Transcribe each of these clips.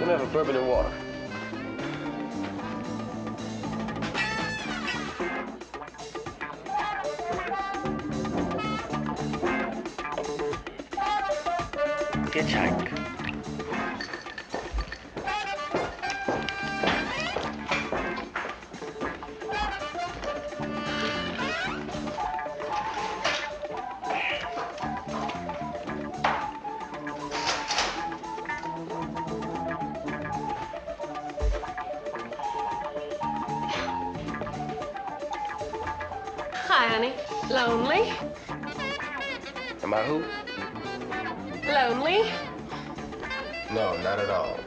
me have a bourbon and water. Hitchhike. Hi, honey. Lonely? Am I who? Lonely? No, not at all.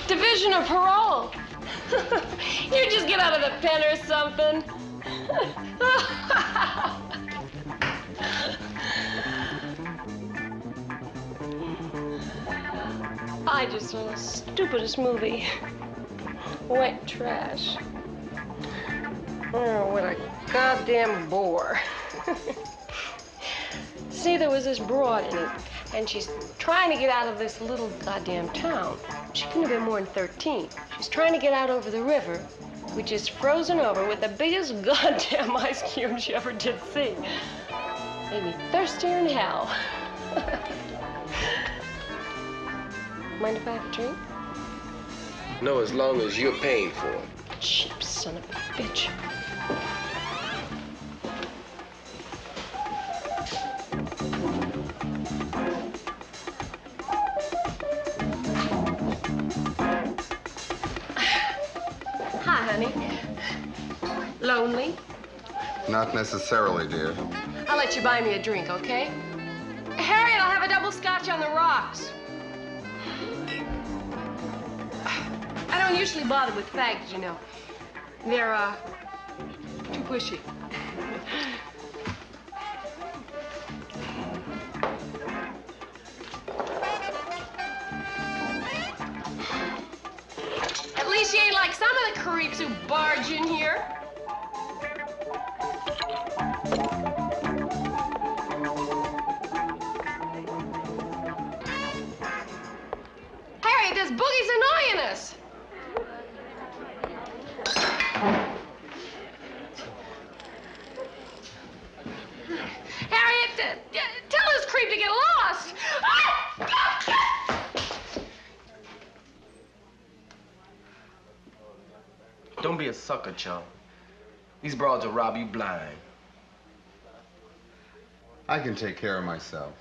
Division of parole. You just get out of the pen or something. I just saw the stupidest movie. Wet trash. Oh, what a goddamn bore. See, there was this broad in it, and she's trying to get out of this little goddamn town. She couldn't have been more than 13. She's trying to get out over the river, which is frozen over with the biggest goddamn ice cube she ever did see. Made me thirstier than hell. Mind if I have a drink? No, as long as you're paying for it. Cheap son of a bitch. Hi, honey. Lonely? Not necessarily, dear. I'll let you buy me a drink, okay? Harriet, I'll have a double scotch on the rocks. I don't usually bother with fags, you know. They're, too pushy. At least you ain't like some of the creeps who barge in here. Harriet, this boogie's annoying us. Harriet, tell this creep to get lost. Don't be a sucker, chum. These broads will rob you blind. I can take care of myself.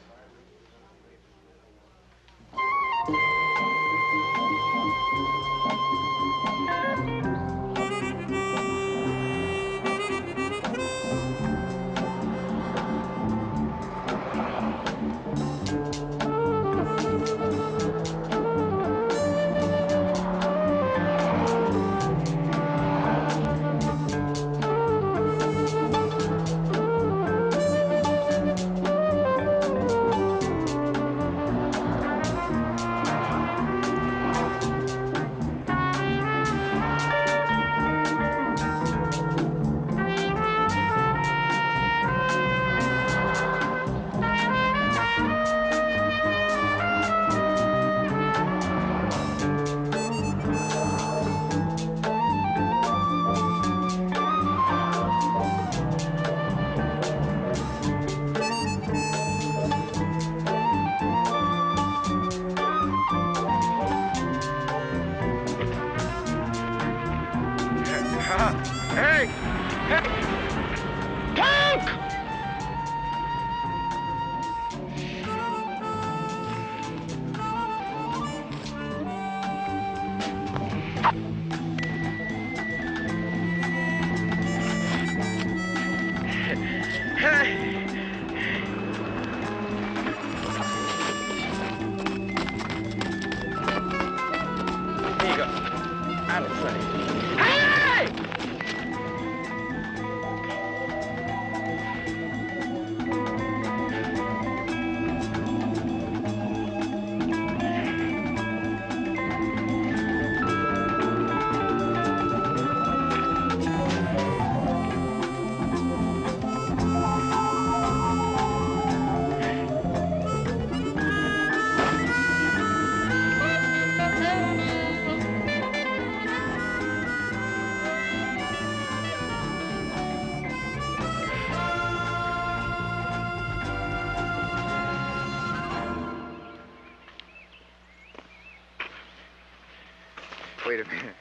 wait a minute.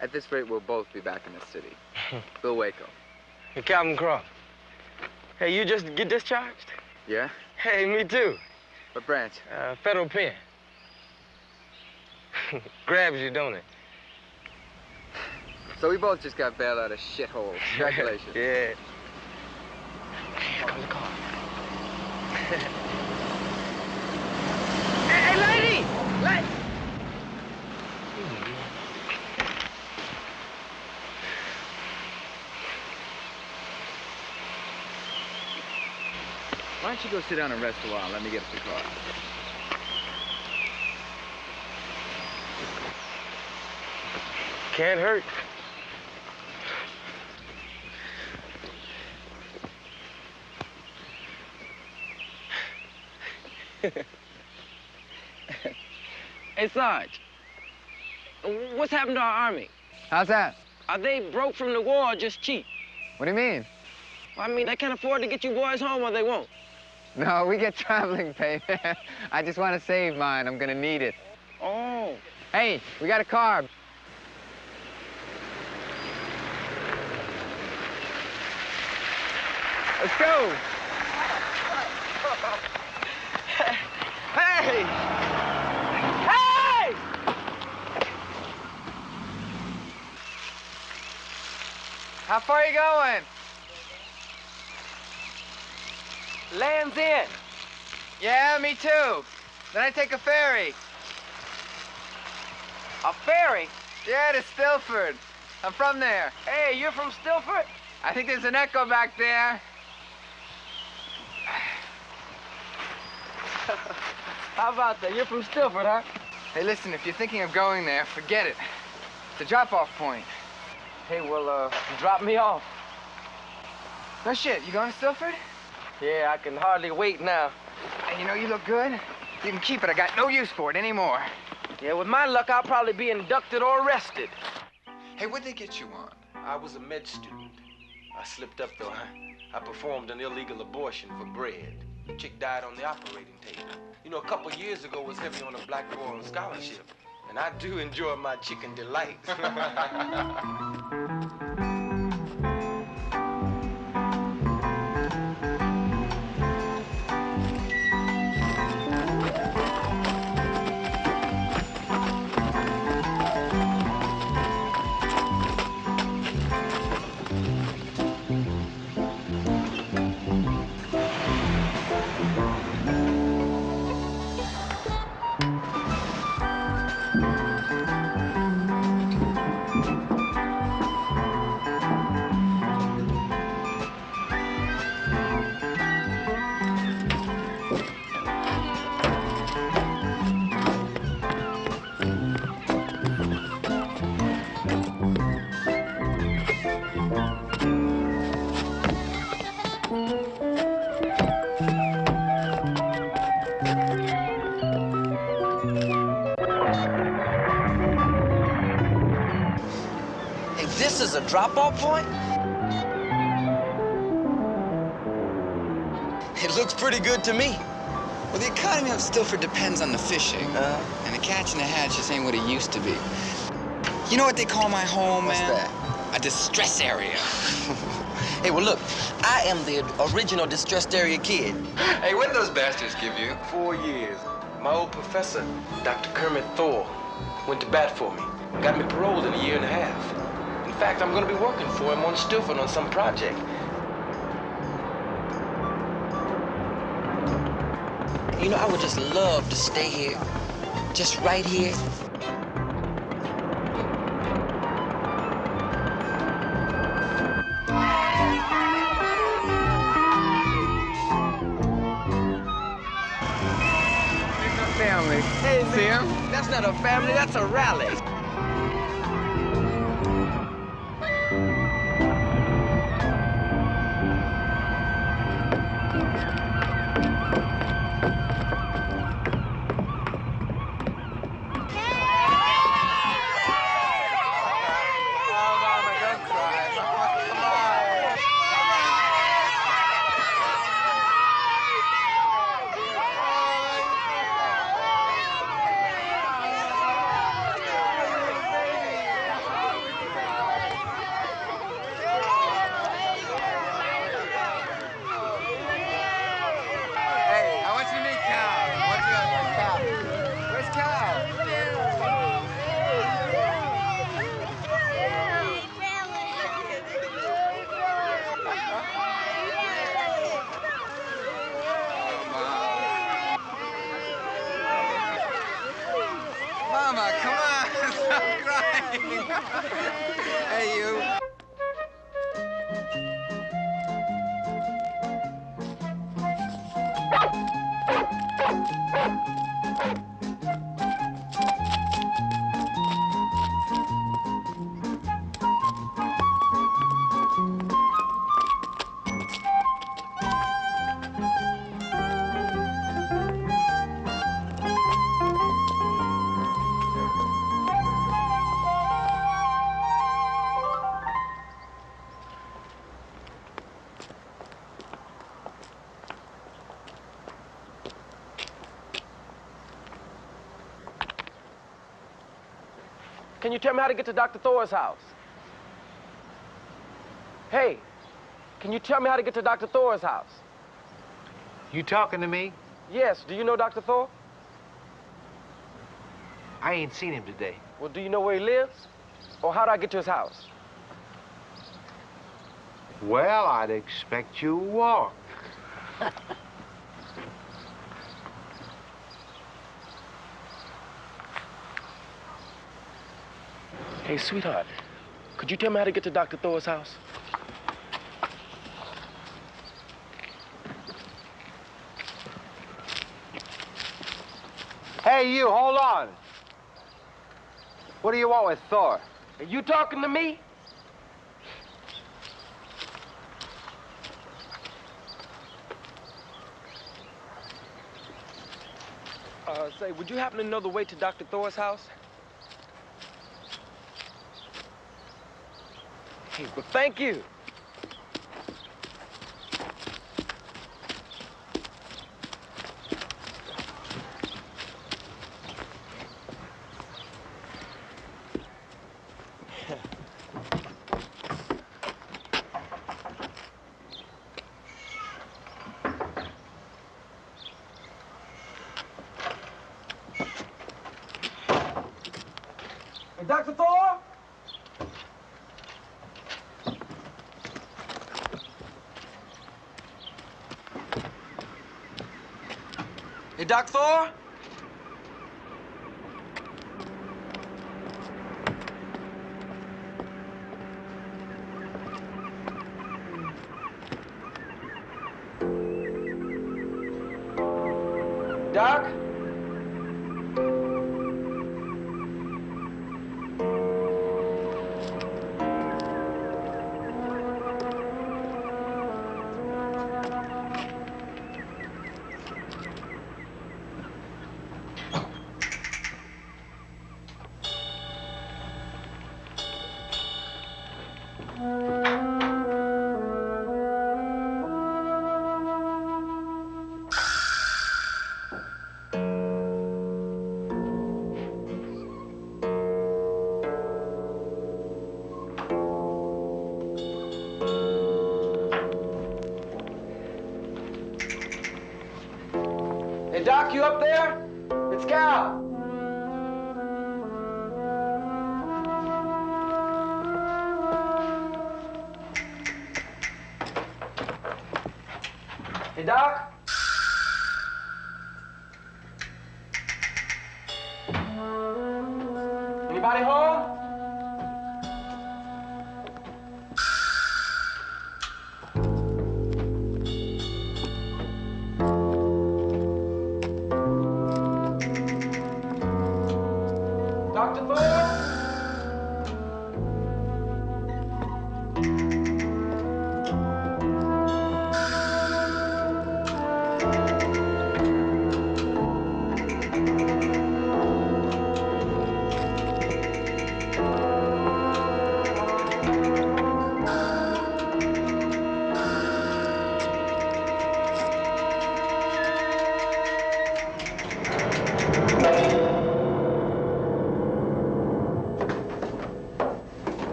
At this rate, we'll both be back in the city. Bill Waco. Hey, Captain Croft. Hey, you just get discharged? Yeah? Hey, me too. What branch? Federal pen. Grabs you, don't it? So we both just got bailed out of shithole. Congratulations. Yeah. Here comes the car. Hey, lady! Why don't you go sit down and rest a while? Let me get us the car. Can't hurt. Hey, Sarge. What's happened to our army? How's that? Are they broke from the war or just cheap? What do you mean? Well, I mean, they can't afford to get you boys home or they won't. No, we get traveling pay. I just want to save mine. I'm gonna need it. Oh. Hey, we got a car. Let's go. Hey! Hey! How far are you going? Land's in. Yeah, me too. Then I take a ferry. A ferry? Yeah, to Stilford. I'm from there. Hey, you're from Stilford? I think there's an echo back there. How about that? You're from Stilford, huh? Hey, listen, if you're thinking of going there, forget it. It's a drop-off point. Hey, well, drop me off. No shit, you going to Stilford? Yeah, I can hardly wait now. Hey, you know, you look good. You can keep it. I got no use for it anymore. Yeah, with my luck, I'll probably be inducted or arrested. Hey, what'd they get you on? I was a med student. I slipped up, though. I performed an illegal abortion for bread. The chick died on the operating table. You know, a couple years ago, was heavy on a black boy on scholarship. And I do enjoy my chicken delight. This is a drop-off point? It looks pretty good to me. Well, the economy of Stilford depends on the fishing. And the catch and the hatch just ain't what it used to be. You know what they call my home, What's man? that? A distress area. Hey, well, look, I am the original distressed area kid. Hey, what did those bastards give you? 4 years. My old professor, Dr. Kermit Thor, went to bat for me. Got me paroled in a year and a half. In fact, I'm gonna be working for him on Stilford on some project. You know, I would just love to stay here, just right here. Family. Hey, See him? that's not a family, that's a rally. Hey, you. Can you tell me how to get to Dr. Thor's house? Hey, can you tell me how to get to Dr. Thor's house? You talking to me? Yes, do you know Dr. Thor? I ain't seen him today. Well, do you know where he lives? Or how do I get to his house? Well, I'd expect you walk. Hey, sweetheart, could you tell me how to get to Dr. Thor's house? Hey, you, hold on. What do you want with Thor? Are you talking to me? Say, would you happen to know the way to Dr. Thor's house? Hey, well, thank you. Hey, Dr. Thor? Hey, Doc Thor? Doc? Hey, Doc, you up there? It's Cal. Hey, Doc? Anybody home? Dr. Thor?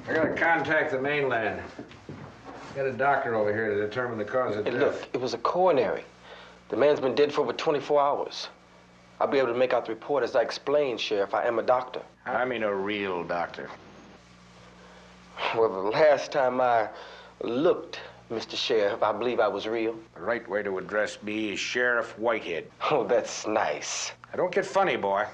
I gotta contact the mainland. Got a doctor over here to determine the cause of Hey, death. look, it was a coronary. The man's been dead for over 24 hours. I'll be able to make out the report as I explained, Sheriff. I am a doctor. I mean a real doctor. Well, the last time I looked, Mr. Sheriff, I believe I was real. The right way to address me is Sheriff Whitehead. Oh, that's nice. Now, don't get funny, boy.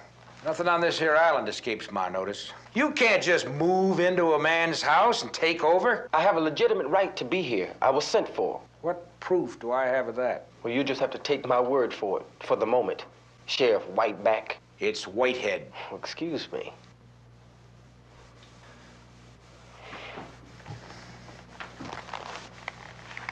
Nothing on this here island escapes my notice. You can't just move into a man's house and take over. I have a legitimate right to be here. I was sent for. What proof do I have of that? Well, you just have to take my word for it, for the moment. Sheriff Whiteback. It's Whitehead. Oh, excuse me.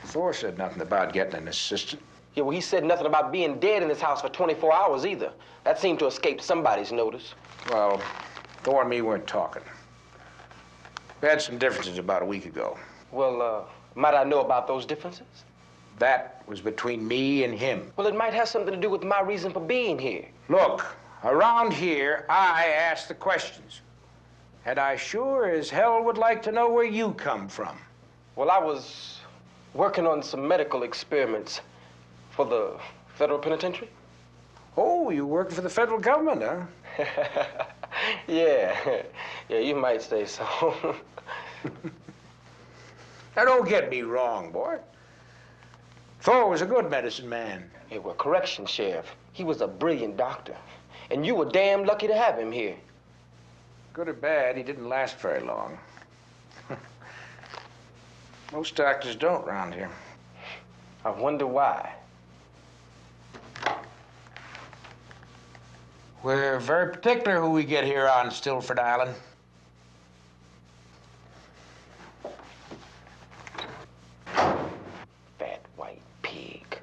Thor said nothing about getting an assistant. Yeah, well, he said nothing about being dead in this house for 24 hours either. That seemed to escape somebody's notice. Well, Thor and me weren't talking. We had some differences about a week ago. Well, might I know about those differences? That was between me and him. Well, it might have something to do with my reason for being here. Look, around here, I ask the questions. And I sure as hell would like to know where you come from. Well, I was working on some medical experiments for the federal penitentiary. Oh, you work for the federal government, huh? Yeah, yeah, you might say so. Now, don't get me wrong, boy. Thor was a good medicine man. Yeah, well, correction, Sheriff. He was a brilliant doctor. And you were damn lucky to have him here. Good or bad, he didn't last very long. Most doctors don't around here. I wonder why. We're very particular who we get here on Stillford Island. Fat white pig.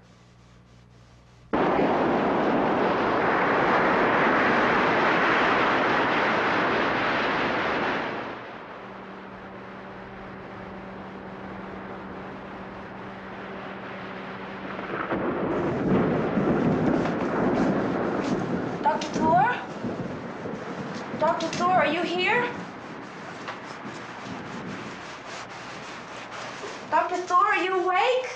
Dr. Thor? Dr. Thor, are you here? Dr. Thor, are you awake?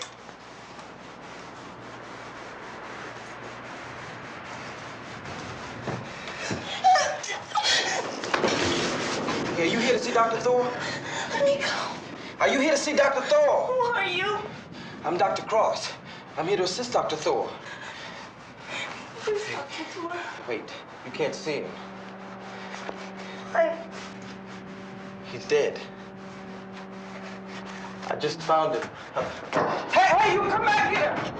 Yeah, you here to see Dr. Thor? Let me go. Are you here to see Dr. Thor? Who are you? I'm Dr. Cross. I'm here to assist Dr. Thor. Who's Dr. Thor? Wait, you can't see him. I... He's dead. I just found him. Hey, you come back here!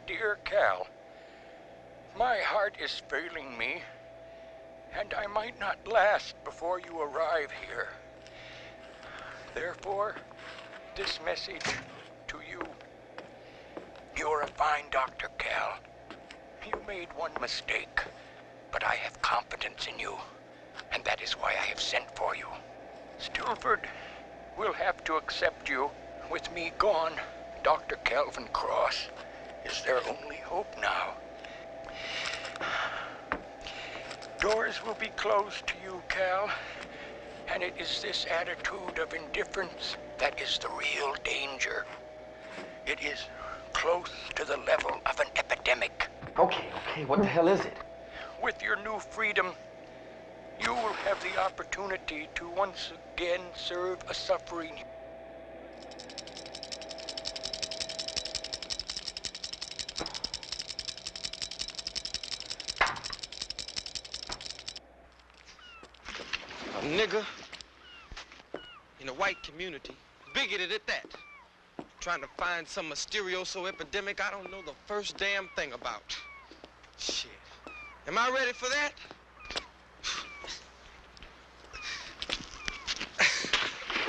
dear Cal, my heart is failing me, and I might not last before you arrive here. Therefore, this message to you. You're a fine doctor, Cal. You made one mistake, but I have confidence in you, and that is why I have sent for you. Stilford will have to accept you. With me gone, Dr. Calvin Cross is their only hope now. Doors will be closed to you, Cal, and it is this attitude of indifference that is the real danger. It is close to the level of an epidemic. Okay, what the hell is it? With your new freedom, you will have the opportunity to once again serve a suffering. A nigger in a white community, bigoted at that. Trying to find some mysterioso epidemic I don't know the first damn thing about. Shit. Am I ready for that?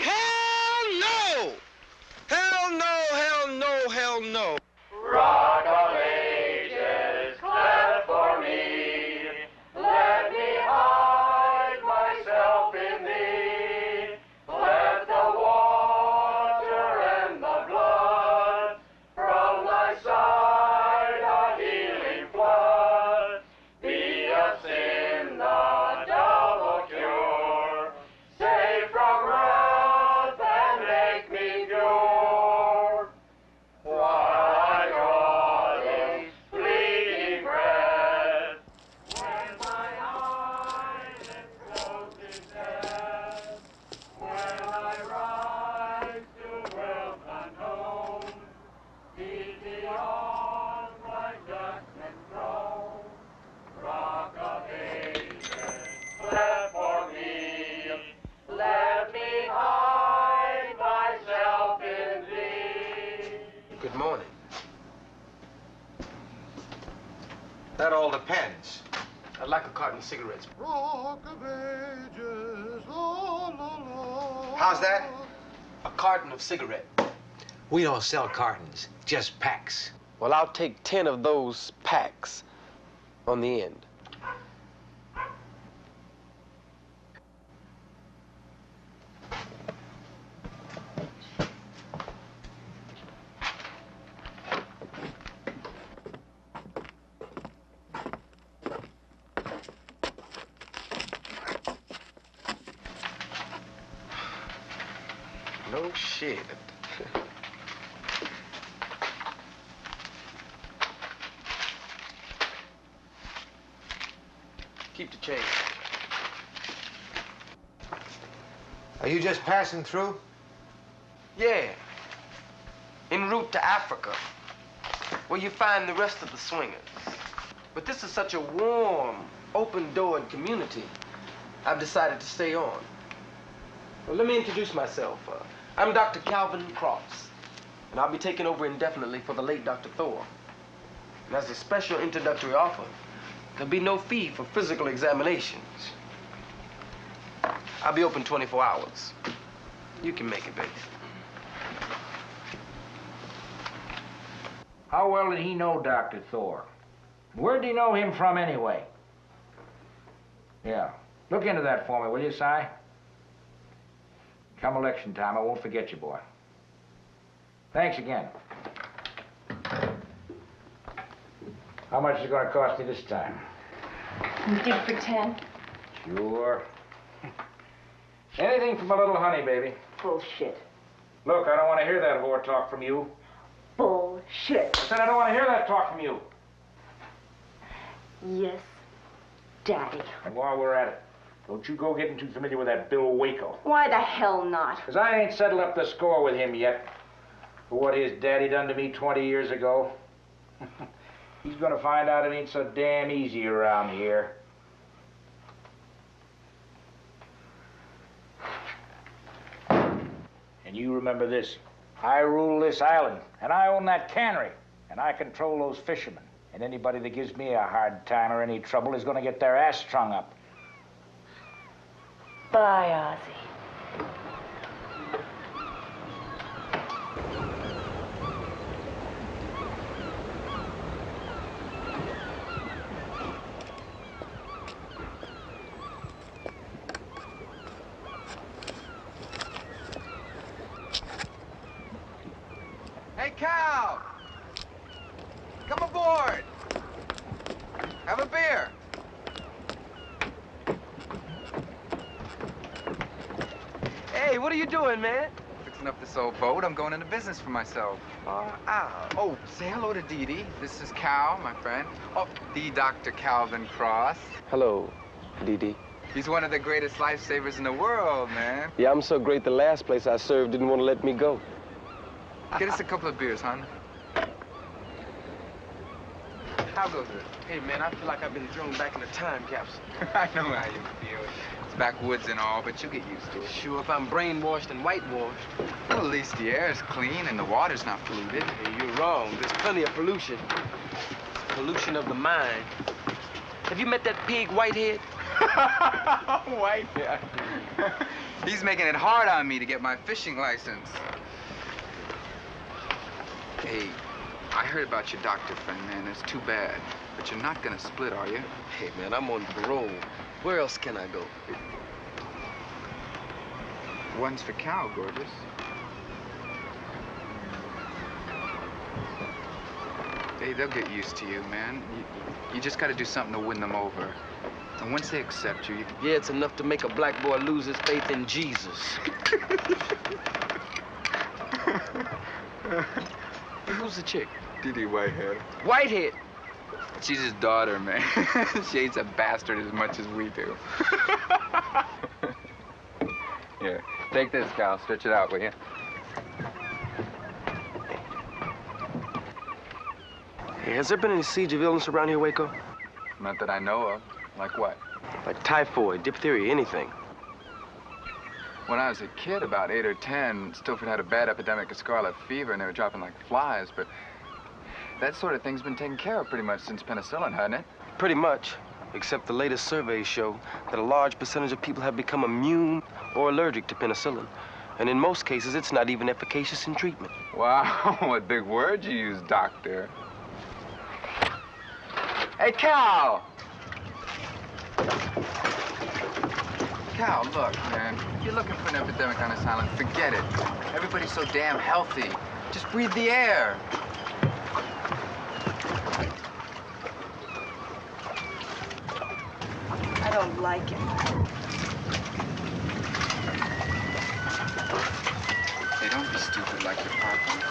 Hell no! Hell no, hell no, hell no. Rock of ages, cleft for me. Let me hide myself in thee. Let the water and the blood from thy side a healing flood. Be of sin the double cure. Save from wrath and make me pure. While I draw this fleeting breath, when my eyes enclose in death, when I rise to wealth unknown, meet the arms like judgment throne. Rock of ages, cleft for me, let me hide myself in thee. Good morning. That all depends. I'd like a carton of cigarettes. Rock of ages, la la la. How's that? A carton of cigarettes. We don't sell cartons, just packs. Well, I'll take 10 of those packs on the end. No shit. Keep the change. Are you just passing through? Yeah. En route to Africa, where you find the rest of the swingers. But this is such a warm, open-doored community, I've decided to stay on. Well, let me introduce myself. I'm Dr. Calvin Cross, and I'll be taking over indefinitely for the late Dr. Thor. And as a special introductory offer, there'll be no fee for physical examinations. I'll be open 24 hours. You can make it, baby. How well did he know Dr. Thor? Where did he know him from anyway? Yeah. Look into that for me, will you, Si? Come election time, I won't forget you, boy. Thanks again. How much is it going to cost me this time? You dig for 10? Sure. Anything from a little honey, baby. Bullshit. Look, I don't want to hear that whore talk from you. Bullshit. I said I don't want to hear that talk from you. Yes, Daddy. And while we're at it, don't you go getting too familiar with that Bill Waco. Why the hell not? Because I ain't settled up the score with him yet for what his daddy done to me 20 years ago. He's gonna find out it ain't so damn easy around here. And you remember this. I rule this island, and I own that cannery, and And I control those fishermen. And anybody that gives me a hard time or any trouble is going to get their ass strung up. Bye, Ozzy. Hey, Cal! Come aboard! Have a beer. Hey, what are you doing, man? Fixing up this old boat. I'm going into business for myself. Oh, say hello to Dee Dee. This is Cal, my friend. Oh, the Dr. Calvin Cross. Hello, Dee Dee. He's one of the greatest lifesavers in the world, man. Yeah, I'm so great the last place I served didn't want to let me go. Get us a couple of beers, hon. How goes it? Hey, man, I feel like I've been thrown back in a time capsule. I know how you feel. It's backwoods and all, but you'll get used to it. Sure, if I'm brainwashed and whitewashed. Well, at least the air is clean and the water's not polluted. Hey, you're wrong. There's plenty of pollution. It's pollution of the mind. Have you met that pig, Whitehead? Whitehead. He's making it hard on me to get my fishing license. Hey, I heard about your doctor friend, man. It's too bad. But you're not gonna split, are you? Hey, man, I'm on parole. Where else can I go? One's for Cal, gorgeous. Hey, they'll get used to you, man. You just gotta do something to win them over. And once they accept you, Yeah, it's enough to make a black boy lose his faith in Jesus. Who's the chick? Dee Dee Whitehead. Whitehead? She's his daughter, man. She hates a bastard as much as we do. Here, take this, Cal. Stretch it out, will you? Hey, has there been any siege of illness around here, Waco? Not that I know of. Like what? Like typhoid, diphtheria, anything. When I was a kid, about 8 or 10, Stillford had a bad epidemic of scarlet fever, and they were dropping like flies, but that sort of thing's been taken care of pretty much since penicillin, hasn't it? Pretty much, except the latest surveys show that a large percentage of people have become immune or allergic to penicillin. And in most cases, it's not even efficacious in treatment. Wow, what big word you use, doctor. Hey, Cal! Cal, look, man. If you're looking for an epidemic on this island, forget it. Everybody's so damn healthy. Just breathe the air. I don't like it. Hey, don't be stupid like your papa.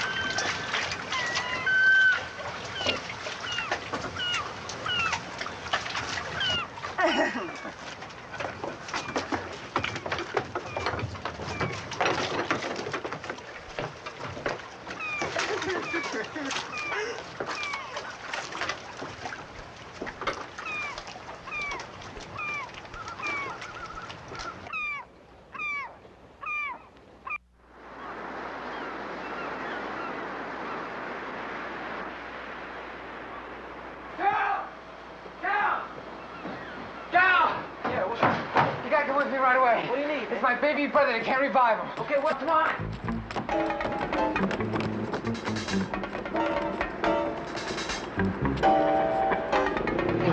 Right away. What do you need? It's my baby brother. They can't revive him. Okay, what's wrong?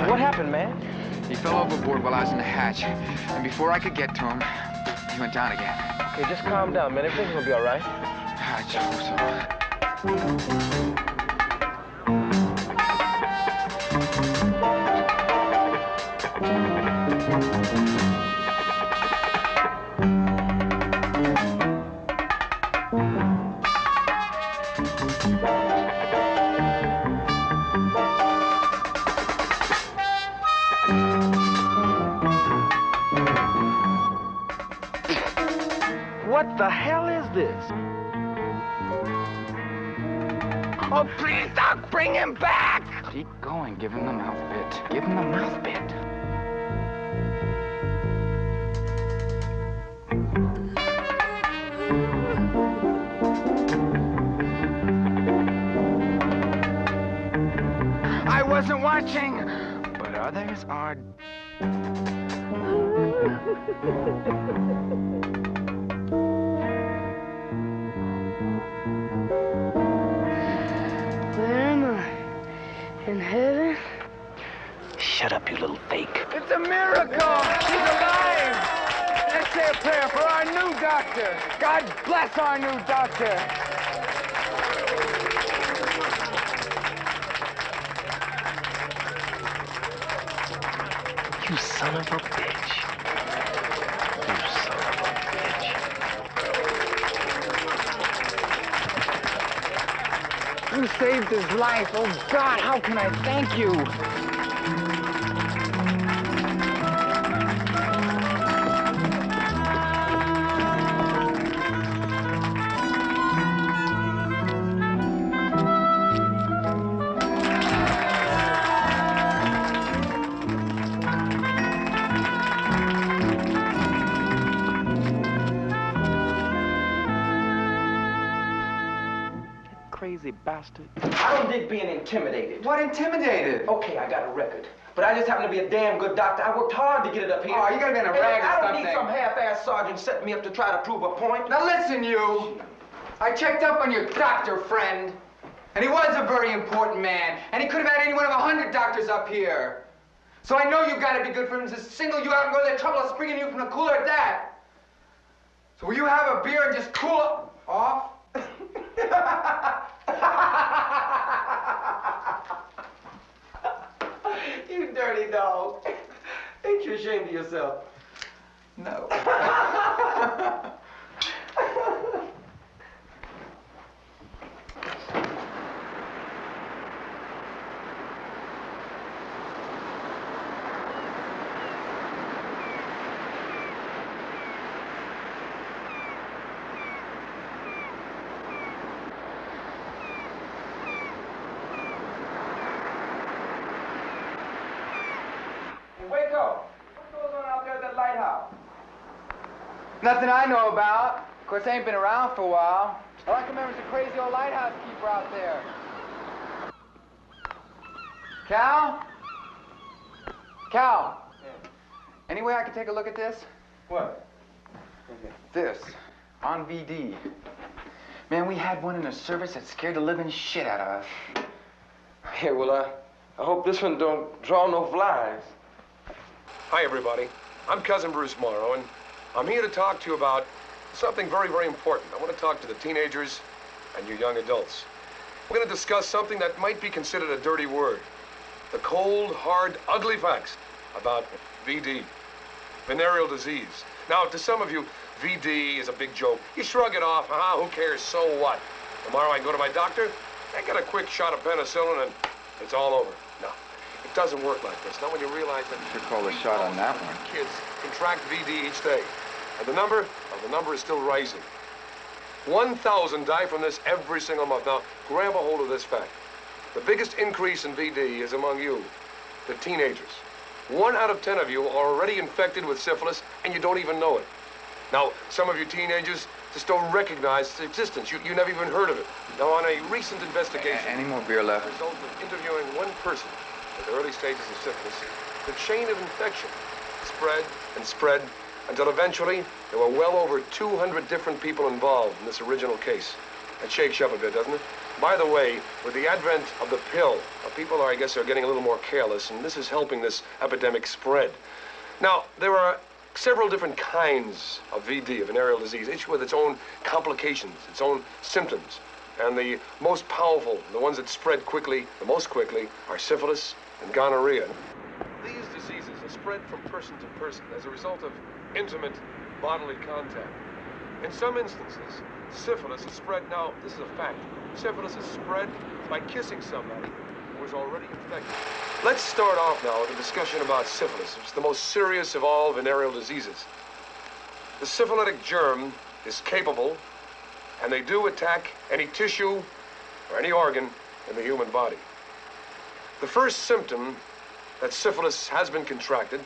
What happened, man? He fell overboard while I was in the hatch, and before I could get to him, he went down again. Okay, just calm down, man. Everything's gonna be all right. I just hope so. What the hell is this? Oh, please, Doc, bring him back! Keep going. Give him the mouth bit. Give him the mouth bit. wasn't watching, but others are. Where am I? In heaven? Shut up, you little fake. It's a miracle! She's alive! Let's say a prayer for our new doctor. God bless our new doctor. You son of a bitch. You son of a bitch. You saved his life. Oh, God, how can I thank you? Crazy bastard. I don't dig being intimidated. What intimidated? Okay, I got a record. But I just happen to be a damn good doctor. I worked hard to get it up here. Oh, you gotta be in a Hey, rag or I don't something. need some half-ass sergeant setting me up to try to prove a point. Now listen, you. I checked up on your doctor friend, and he was a very important man, and he could have had any one of 100 doctors up here. So I know you've got to be good for him to single you out and go to the trouble of springing you from the cooler at that. So will you have a beer and just cool off? You dirty dog. Ain't you ashamed of yourself? No. Wake up. What goes on out there at that lighthouse? Nothing I know about. Of course, I ain't been around for a while. All I can remember is a crazy old lighthouse keeper out there. Cal? Cal? Yeah. Any way I can take a look at this? What? This. On VD. Man, we had one in the service that scared the living shit out of us. Yeah, well, I hope this one don't draw no flies. Hi, everybody. I'm Cousin Bruce Morrow, and I'm here to talk to you about something very, very important. I want to talk to the teenagers and you young adults. We're going to discuss something that might be considered a dirty word. The cold, hard, ugly facts about VD, venereal disease. Now, to some of you, VD is a big joke. You shrug it off. Who cares? So what? Tomorrow I go to my doctor, I get a quick shot of penicillin, and it's all over. No. It doesn't work like this. Not when you realize that Should call a shot on that one. kids contract VD each day. And the number is still rising. 1,000 die from this every single month. Now, grab a hold of this fact. The biggest increase in VD is among you, the teenagers. 1 out of 10 of you are already infected with syphilis, and you don't even know it. Now, some of you teenagers just don't recognize its existence. You never even heard of it. Now, on a recent investigation... Any more beer left? ...the result of interviewing one person at the early stages of syphilis, the chain of infection spread and spread until eventually there were well over 200 different people involved in this original case. That shakes you up a bit, doesn't it? By the way, with the advent of the pill, people are getting a little more careless, and this is helping this epidemic spread. Now, there are several different kinds of VD, of venereal disease, each with its own complications, its own symptoms. And the most powerful, the ones that spread quickly, the most quickly, are syphilis and gonorrhea. These diseases are spread from person to person as a result of intimate bodily contact. In some instances, syphilis is spread, now, this is a fact, syphilis is spread by kissing somebody who is already infected. Let's start off now with a discussion about syphilis, which is the most serious of all venereal diseases. The syphilitic germ is capable, and they do attack any tissue or any organ in the human body. The first symptom that syphilis has been contracted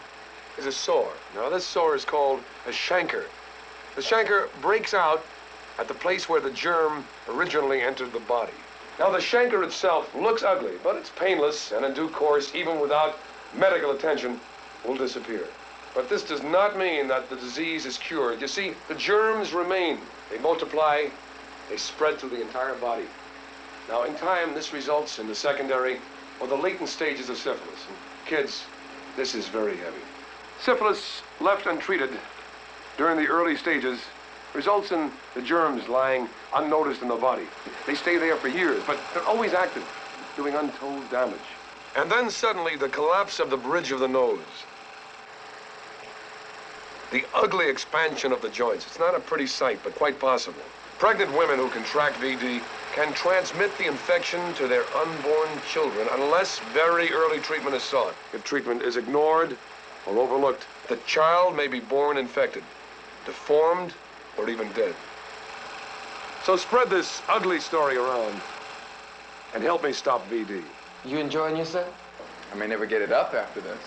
is a sore. Now, this sore is called a chancre. The chancre breaks out at the place where the germ originally entered the body. Now, the chancre itself looks ugly, but it's painless, and in due course, even without medical attention, will disappear. But this does not mean that the disease is cured. You see, the germs remain. They multiply, they spread through the entire body. Now, in time, this results in the secondary or the latent stages of syphilis. And kids, this is very heavy. Syphilis, left untreated during the early stages, results in the germs lying unnoticed in the body. They stay there for years, but they're always active, doing untold damage. And then suddenly, the collapse of the bridge of the nose. The ugly expansion of the joints. It's not a pretty sight, but quite possible. Pregnant women who contract VD can transmit the infection to their unborn children unless very early treatment is sought. If treatment is ignored or overlooked, the child may be born infected, deformed, or even dead. So spread this ugly story around and help me stop VD. You enjoying yourself? I may never get it up after this.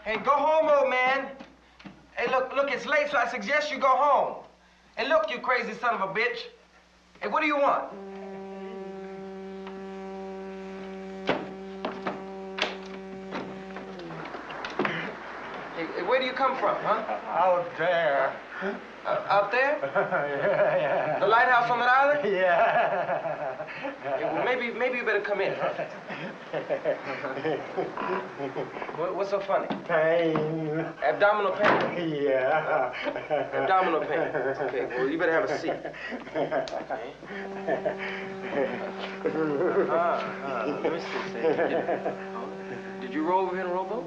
Hey, go home, old man. Hey, look, it's late, so I suggest you go home. Hey, look, you crazy son of a bitch. Hey, what do you want? Hey, where do you come from, huh? Out there. Out there? Yeah. The lighthouse on that island? Yeah. Hey, well, maybe you better come in, huh? What's so funny? Pain. Abdominal pain? Yeah. Abdominal pain. Okay, well, you better have a seat. Okay. Let me see. Did you roll over here in a rowboat?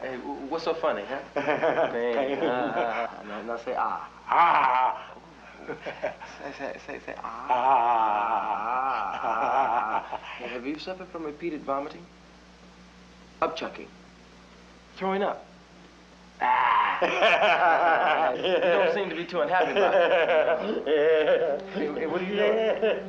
Hey, what's so funny, huh? Pain. Now say ah. Ah. Say ah. Hey, have you suffered from repeated vomiting? Upchucking? Throwing up? You don't seem to be too unhappy about it. Hey, what are you doing?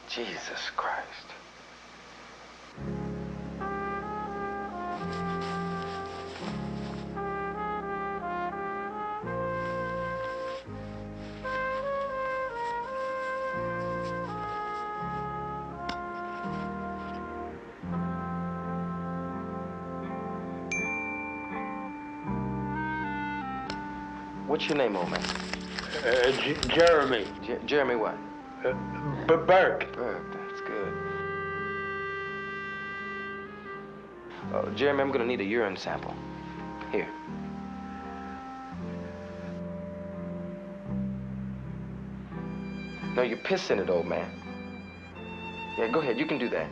Jesus Christ. What's your name, old man? Jeremy. Jeremy what? Burke. Burke, that's good. Oh, Jeremy, I'm gonna need a urine sample. Here. No, you're pissing it, old man. Yeah, go ahead, you can do that.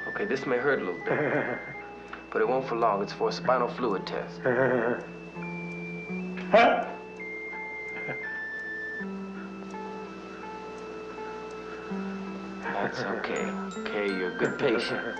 Okay, this may hurt a little bit, but it won't for long. It's for a spinal fluid test. That's okay. Okay, you're a good patient.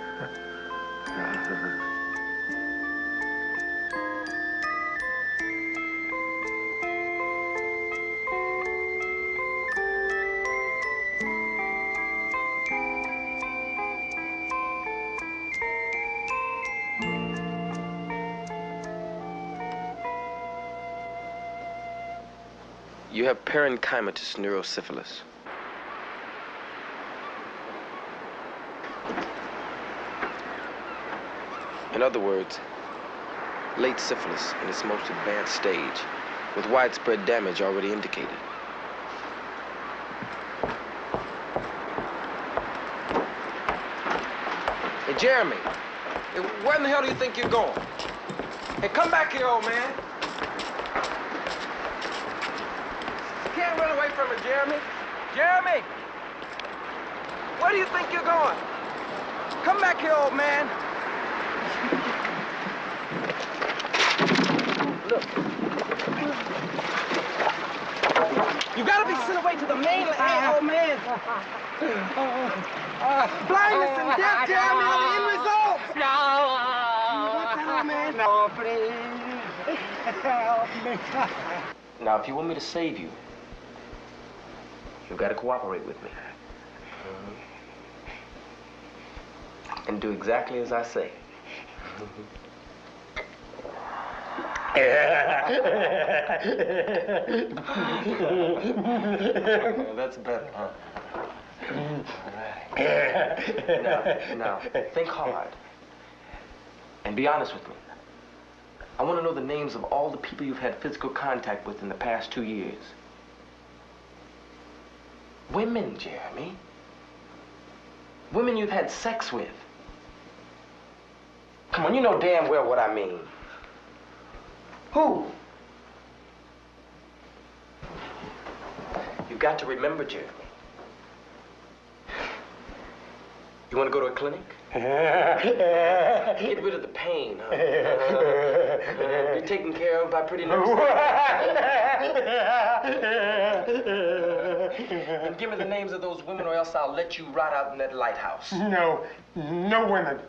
You have parenchymatous neurosyphilis. In other words, late syphilis in its most advanced stage, with widespread damage already indicated. Hey, Jeremy, hey, where in the hell do you think you're going? Hey, come back here, old man. You can't run away from it, Jeremy. Jeremy! Where do you think you're going? Come back here, old man. Look. You gotta be sent away to the mainland, hey, old man. Blindness and death, Jeremy, are the end results. No. You want that, old man? No, please. Help me. Now, if you want me to save you, you've got to cooperate with me. And do exactly as I say. That's better, huh? All right. Now, think hard. And be honest with me. I want to know the names of all the people you've had physical contact with in the past 2 years. Women, Jeremy. Women you've had sex with. Come on, you know damn well what I mean. Who? You've got to remember, Jeremy. You want to go to a clinic? Get rid of the pain, huh? Be taken care of by pretty nurses. And give me the names of those women or else I'll let you rot out in that lighthouse. No, no women.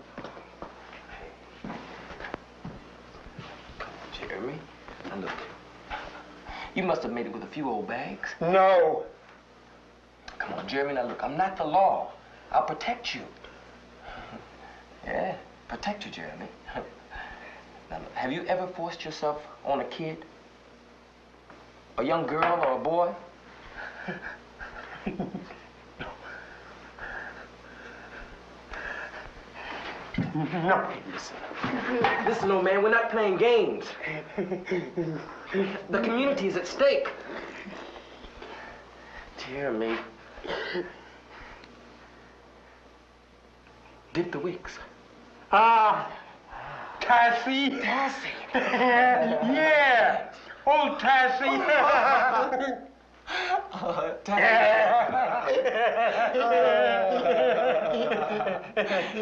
Jeremy, now look. You must have made it with a few old bags. No. Come on, Jeremy, now look, I'm not the law. I'll protect you. Yeah, protect you, Jeremy. Now look, have you ever forced yourself on a kid? A young girl or a boy? No. Listen, old man, we're not playing games. The community is at stake. Jeremy. Dip the wicks. Tassie. Tassie. Yeah. Old Tassie.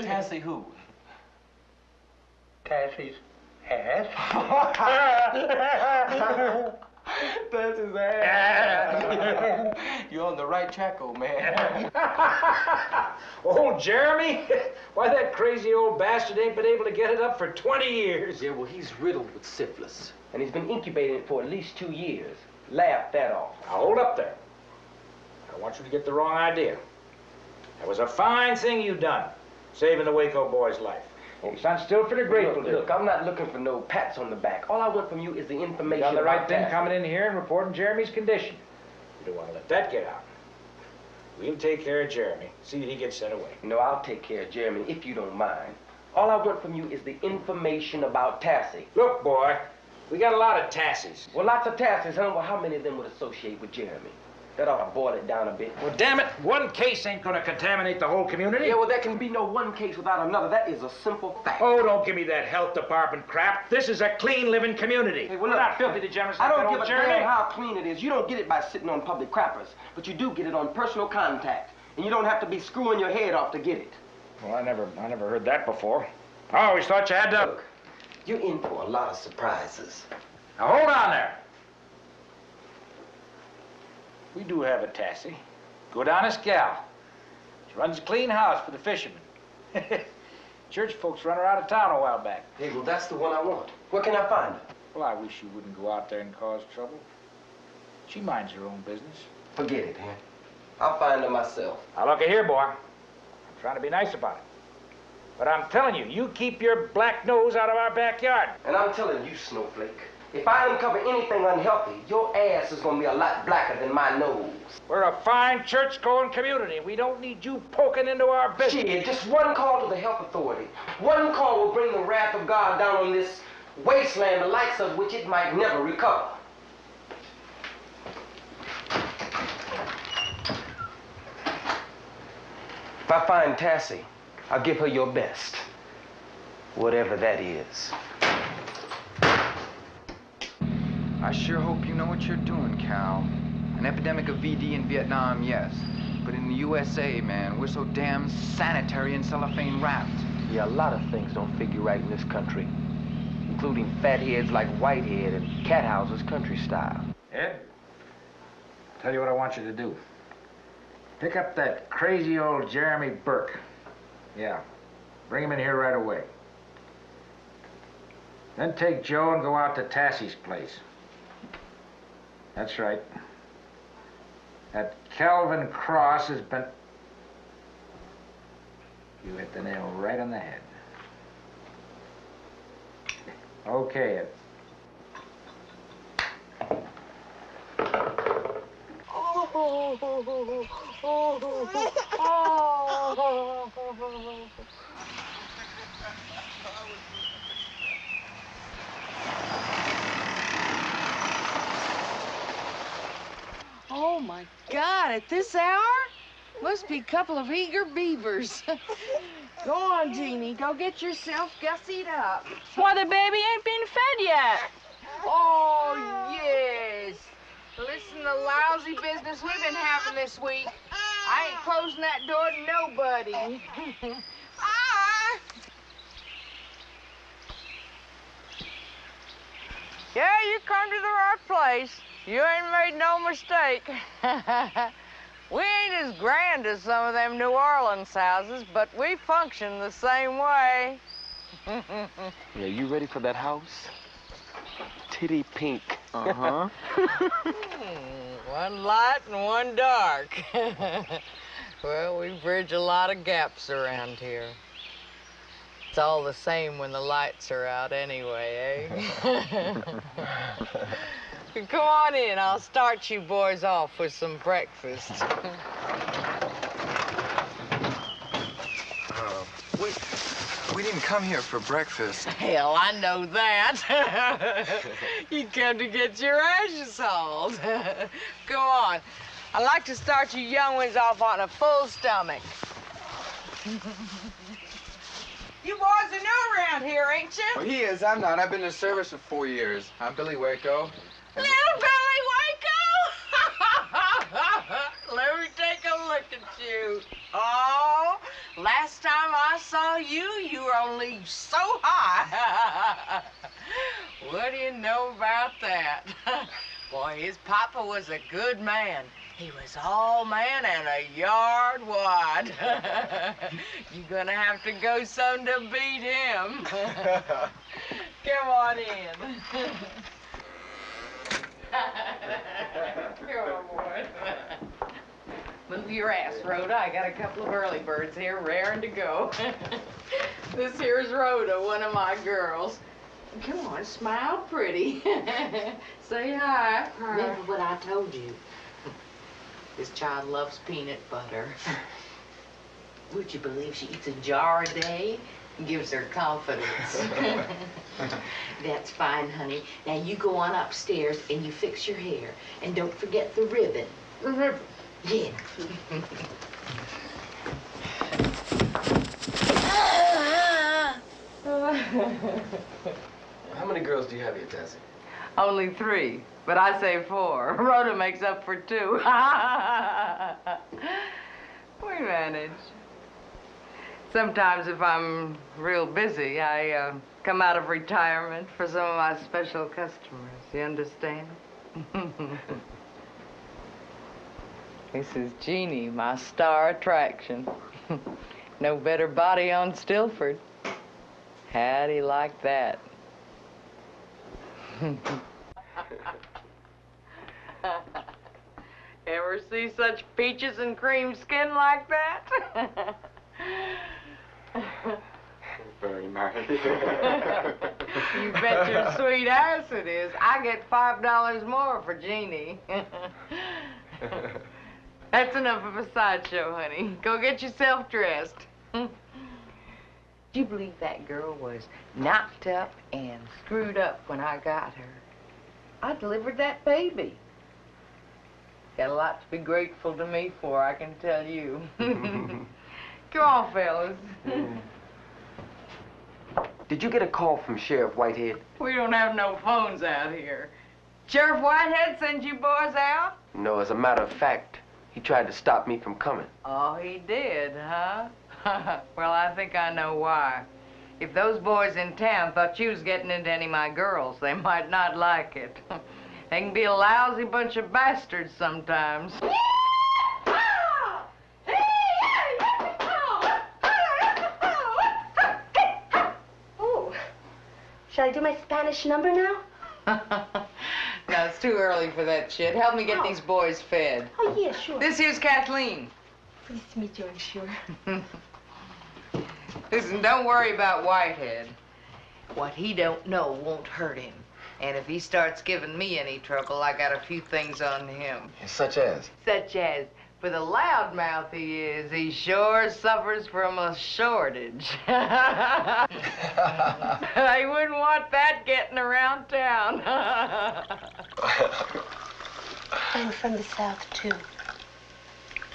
Tassie who? Tassie's ass. That's his ass. You're on the right track, old man. Oh, Jeremy? Why, that crazy old bastard ain't been able to get it up for 20 years. Yeah, well, he's riddled with syphilis. And he's been incubating it for at least 2 years. Laugh that off. Now, hold up there. I want you to get the wrong idea. That was a fine thing you done, saving the Waco boy's life. Your son's still pretty grateful to you. Look, I'm not looking for no pats on the back. All I want from you is the information. You done the right about thing that. coming in here and reporting Jeremy's condition. You don't want to let that get out. We'll take care of Jeremy, see that he gets sent away. No, I'll take care of Jeremy, if you don't mind. All I want from you is the information about Tassie. Look, boy, we got a lot of Tassies. Well, lots of Tassies, huh? Well, how many of them would associate with Jeremy? That ought to boil it down a bit. Well, damn it, one case ain't gonna contaminate the whole community. Yeah, well, there can be no one case without another. That is a simple fact. Oh, don't give me that health department crap. This is a clean living community. Hey, well, We're look, not filthy degenerates I like don't that give old a Jeremy. damn how clean it is. You don't get it by sitting on public crappers, but you do get it on personal contact. And you don't have to be screwing your head off to get it. Well, I never heard that before. I always thought you had to... Look, you're in for a lot of surprises. Now, hold on there. We do have a Tassie. Good, honest gal. She runs a clean house for the fishermen. Church folks run her out of town a while back. Hey, well, that's the one I want. Where can I find her? Well, I wish you wouldn't go out there and cause trouble. She minds her own business. Forget it, man. I'll find her myself. Now, look here, boy. I'm trying to be nice about it. But I'm telling you, you keep your black nose out of our backyard. And I'm telling you, Snowflake, If I uncover anything unhealthy, your ass is gonna be a lot blacker than my nose. We're a fine church-going community. We don't need you poking into our business. Shit, just one call to the health authority. One call will bring the wrath of God down on this wasteland, the likes of which it might never recover. If I find Tassie, I'll give her your best. Whatever that is. I sure hope you know what you're doing, Cal. An epidemic of VD in Vietnam, yes. But in the USA, man, we're so damn sanitary and cellophane wrapped. Yeah, a lot of things don't figure right in this country, including fatheads like Whitehead and cat houses country style. Ed, tell you what I want you to do. Pick up that crazy old Jeremy Burke. Yeah, bring him in here right away. Then take Joe and go out to Tassie's place. That's right. That Calvin Cross has been... You hit the nail right on the head. Okay, Ed. Oh, my God, at this hour? Must be a couple of eager beavers. Go on, Jeannie, go get yourself gussied up. Why, the baby ain't been fed yet. Oh, yes. Listen to the lousy business we've been having this week. I ain't closing that door to nobody. Yeah, you come to the right place. You ain't made no mistake. We ain't as grand as some of them New Orleans houses, but we function the same way. Yeah, you ready for that house? Titty pink. Uh-huh. One light and one dark. Well, we bridge a lot of gaps around here. It's all the same when the lights are out anyway, eh? Come on in. I'll start you boys off with some breakfast. We didn't come here for breakfast. Hell, I know that. You come to get your ashes hauled. Go on. I'd like to start you young ones off on a full stomach. You boys are new around here, ain't you? Oh, he is. I'm not. I've been in service for 4 years. I'm Billy Waco. Little Billy Waco! Let me take a look at you. Oh, last time I saw you, you were only so high. What do you know about that? Boy, his papa was a good man. He was all man and a yard wide. You're gonna have to go some to beat him. Come on in. Come on, boy. Move your ass, Rhoda. I got a couple of early birds here, raring to go. This here's Rhoda, one of my girls. Come on, smile pretty. Say hi. Remember what I told you. This child loves peanut butter. Would you believe she eats a jar a day? Gives her confidence. That's fine, honey. Now you go on upstairs and you fix your hair. And don't forget the ribbon. The ribbon? Yeah. How many girls do you have here, Tassie? Only 3, but I say 4. Rhoda makes up for 2. We manage. Sometimes if I'm real busy, I come out of retirement for some of my special customers. You understand? This is Jeannie, my star attraction. No better body on Stilford. How do you like that? Ever see such peaches and cream skin like that? Very nice. You bet your sweet ass it is. I get $5 more for Jeannie. That's enough of a sideshow, honey. Go get yourself dressed. Do you believe that girl was knocked up and screwed up when I got her? I delivered that baby. Got a lot to be grateful to me for, I can tell you. Come on, fellas. Did you get a call from Sheriff Whitehead? We don't have no phones out here. Sheriff Whitehead sends you boys out? No, as a matter of fact, he tried to stop me from coming. Oh, he did, huh? Well, I think I know why. If those boys in town thought you was getting into any of my girls, they might not like it. They can be a lousy bunch of bastards sometimes. Oh, shall I do my Spanish number now? No, it's too early for that shit. Help me get these boys fed. Oh, yeah, sure. This here's Kathleen. Pleased to meet you, I'm sure. Listen, don't worry about Whitehead. What he don't know won't hurt him. And if he starts giving me any trouble, I got a few things on him. Such as? Such as, for the loudmouth he is, he sure suffers from a shortage. I wouldn't want that getting around town. I'm from the South, too.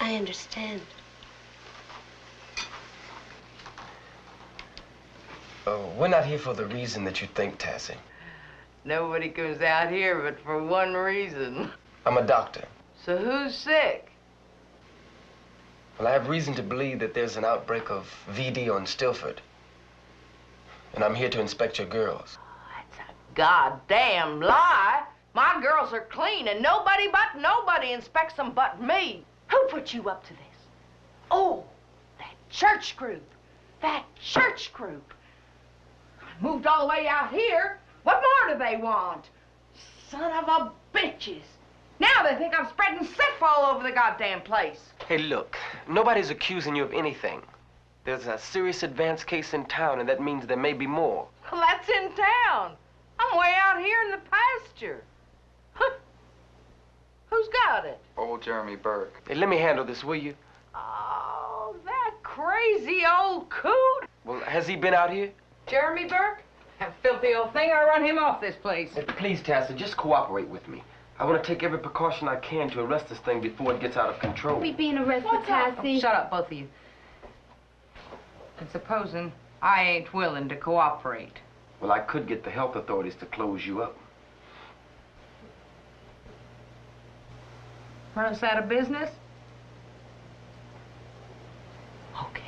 I understand. We're not here for the reason that you think, Tassie. Nobody comes out here but for one reason. I'm a doctor. So who's sick? Well, I have reason to believe that there's an outbreak of VD on Stilford. And I'm here to inspect your girls. That's a goddamn lie. My girls are clean and nobody inspects them but me. Who put you up to this? Oh, that church group. That church group. I moved all the way out here. What more do they want? Son of a bitches. Now they think I'm spreading syph all over the goddamn place. Hey, look, nobody's accusing you of anything. There's a serious advanced case in town, and that means there may be more. Well, that's in town. I'm way out here in the pasture. Huh. Who's got it? Old Jeremy Burke. Hey, let me handle this, will you? Oh, that crazy old coot. Well, has he been out here? Jeremy Burke? That filthy old thing, I run him off this place. Hey, please, Tassie, just cooperate with me. I want to take every precaution I can to arrest this thing before it gets out of control. We being arrested, Tassie. Oh, shut up, both of you. And supposing I ain't willing to cooperate. Well, I could get the health authorities to close you up. Run us out of business? Okay.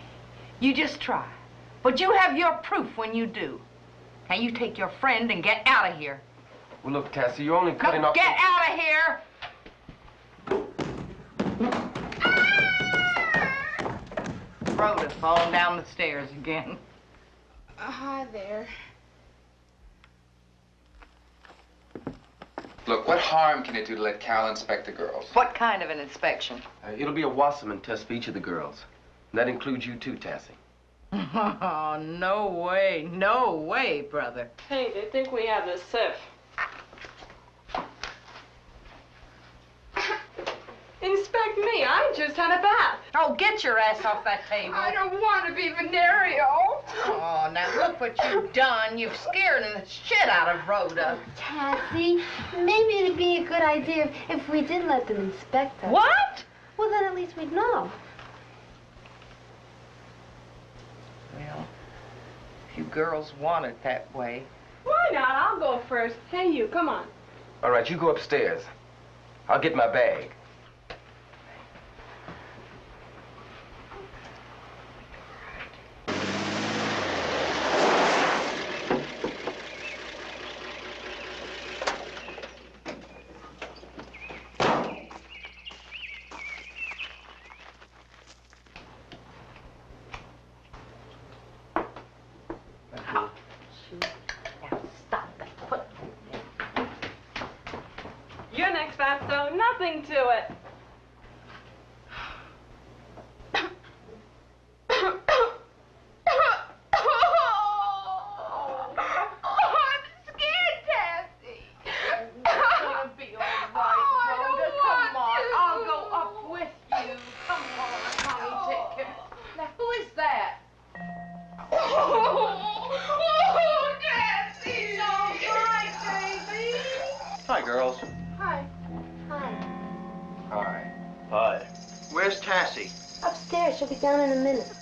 You just try. But you have your proof when you do. Now you take your friend and get out of here. Well, look, Tassie, you're only cutting off... Get out of here! Rhoda falling down the stairs again. Hi there. Look, what harm can it do to let Cal inspect the girls? What kind of an inspection? It'll be a Wasserman test for each of the girls. And that includes you too, Tassie. Oh, no way, brother. Hey, they think we have the syph. Inspect me. I just had a bath. Oh, get your ass off that table. I don't want to be venereal. Oh, now look what you've done. You've scared the shit out of Rhoda. Tassie, maybe it'd be a good idea if we did let them inspect us. What? Well, then at least we'd know. Well, if you girls want it that way. Why not? I'll go first. Hey, you, come on. All right, you go upstairs. I'll get my bag. You're next, Fatso. Nothing to it. girls. Hi. Hi. Hi. Hi. Where's Tassie? Upstairs. She'll be down in a minute.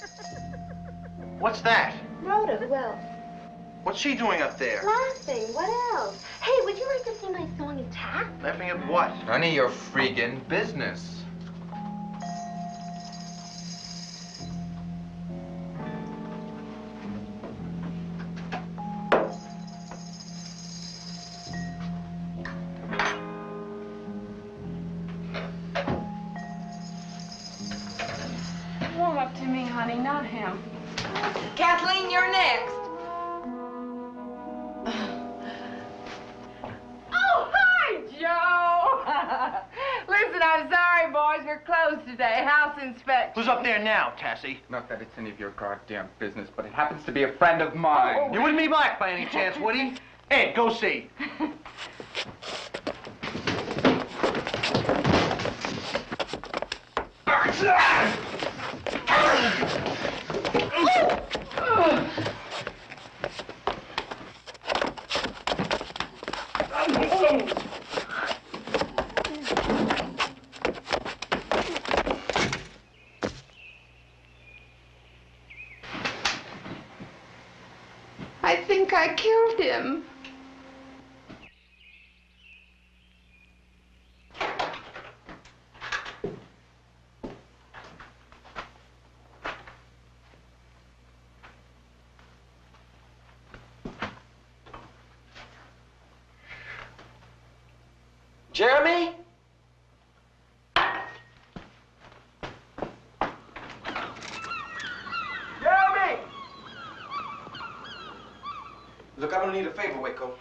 What's that? Rhoda, who else? What's she doing up there? Laughing. What else? Hey, would you like to see my song and tap? Laughing at what? None of your freaking business. Warm up to me, honey, not him. Kathleen, you're next. Oh, hi, Joe. Listen, I'm sorry, boys. We're closed today. House inspection. Who's up there now, Tassie? Not that it's any of your goddamn business, but it happens to be a friend of mine. You wouldn't be black by any chance, would he? Ed, go see. I think I killed him. Jeremy? Jeremy! Look, I'm gonna need a favor, Waco.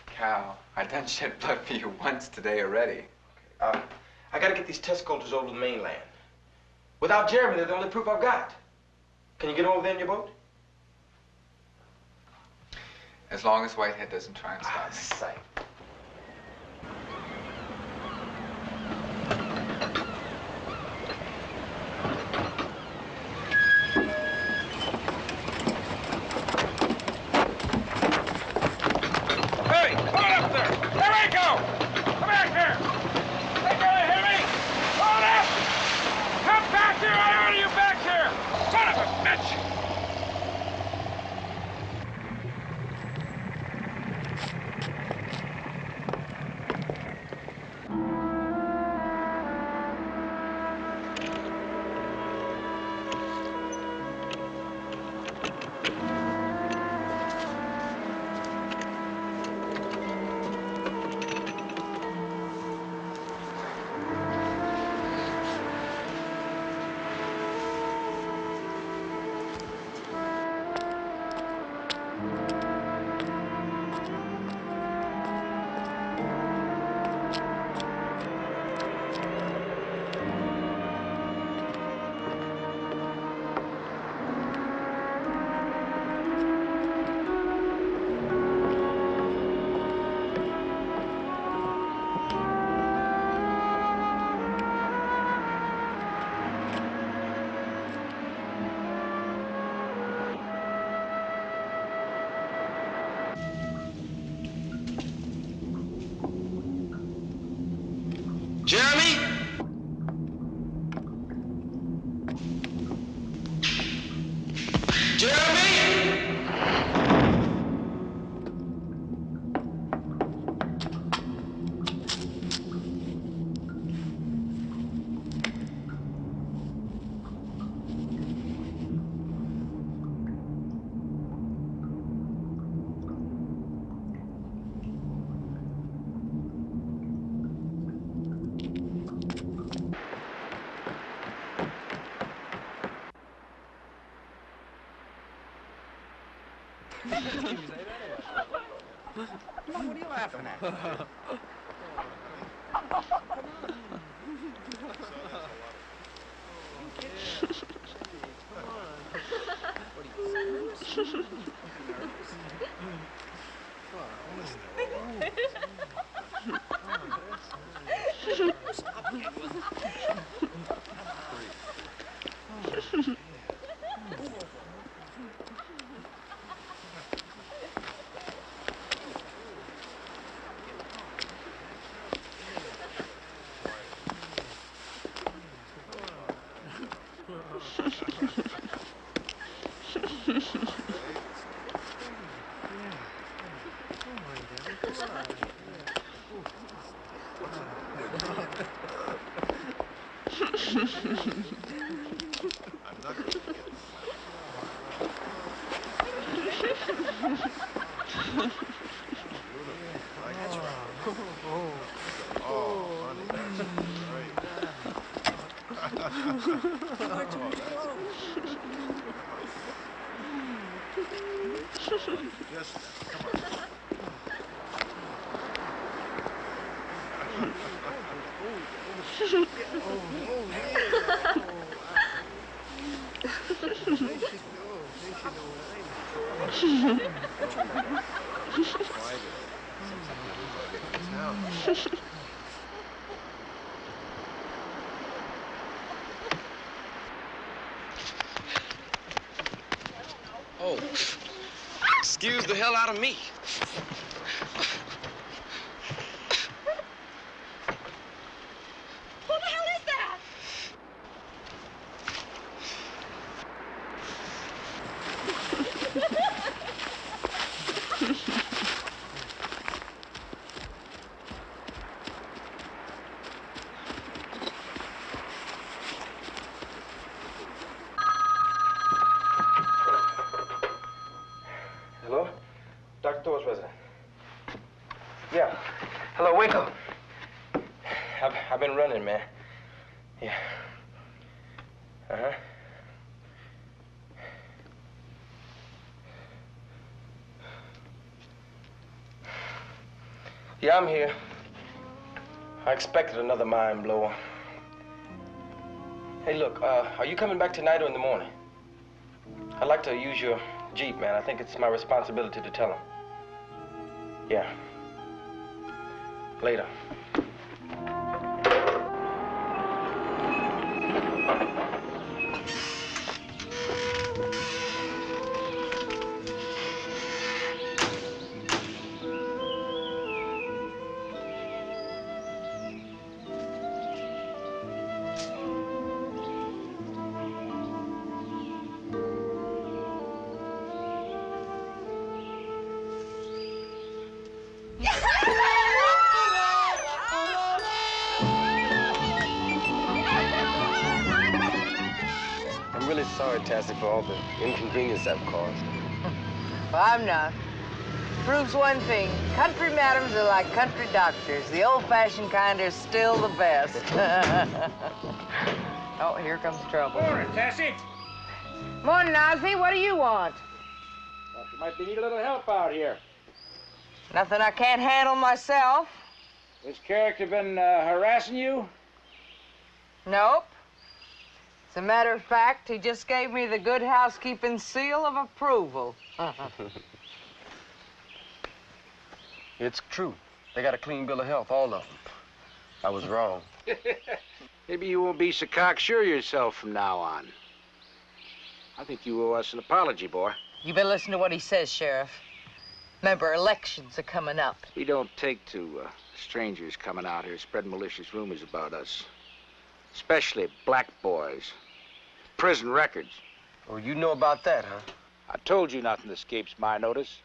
Cal, I done shed blood for you once today already. I gotta get these test cultures over to the mainland. Without Jeremy, they're the only proof I've got. Can you get over there in your boat? As long as Whitehead doesn't try and stop me. Sight. Hey, hold up there! There we go! Come back here! Hey, can you hear me? Hold up! Come back here! I order you back here! Son of a bitch! Jeremy? Jeremy? What are you laughing at? Oh, excuse the hell out of me. Who the hell is that? Hello? Dr. Thor's resident. Yeah. Hello, wake up. I've been running, man. Yeah. Uh-huh. Yeah, I'm here. I expected another mind blower. Hey, look, are you coming back tonight or in the morning? I'd like to use your Jeep, man. I think it's my responsibility to tell him. Yeah. Later. I'm really sorry, Tassie, for all the inconvenience I've caused. Well, I'm not. Proves one thing. Country madams are like country doctors. The old-fashioned kind are still the best. Oh, here comes trouble. Morning, Tessie. Morning, Ozzy. What do you want? Thought you might need a little help out here. Nothing I can't handle myself. This character been harassing you? Nope. As a matter of fact, he just gave me the good housekeeping seal of approval. It's true. They got a clean bill of health, all of them. I was wrong. Maybe you won't be so cocksure yourself from now on. I think you owe us an apology, boy. You better listen to what he says, Sheriff. Remember, elections are coming up. We don't take to strangers coming out here spreading malicious rumors about us. Especially black boys. Prison records. Oh, you know about that, huh? I told you nothing escapes my notice.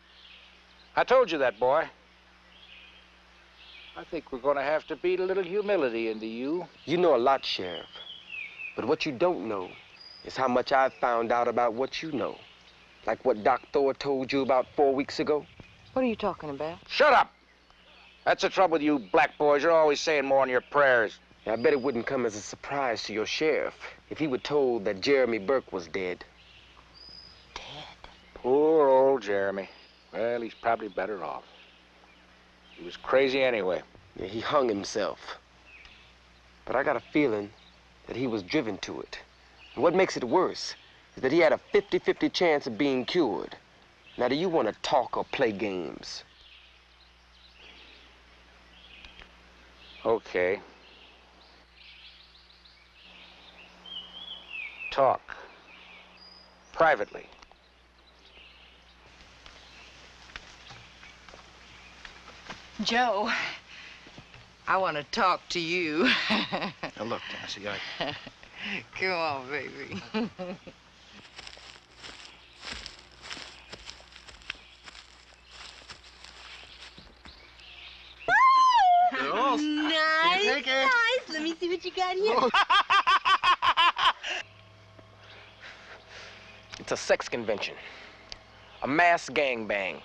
I told you that, boy. I think we're gonna have to beat a little humility into you. You know a lot, Sheriff. But what you don't know is how much I've found out about what you know. Like what Doc Thor told you about 4 weeks ago. What are you talking about? Shut up! That's the trouble with you black boys. You're always saying more than your prayers. I bet it wouldn't come as a surprise to your sheriff if he were told that Jeremy Burke was dead. Poor old Jeremy. Well, he's probably better off. He was crazy anyway. Yeah, he hung himself. But I got a feeling that he was driven to it. And what makes it worse is that he had a 50-50 chance of being cured. Now, do you want to talk or play games? Okay. Talk. Privately. Joe, I want to talk to you. Now, look, Tassie, Come on, baby. me see what you got here. It's a sex convention. A mass gangbang.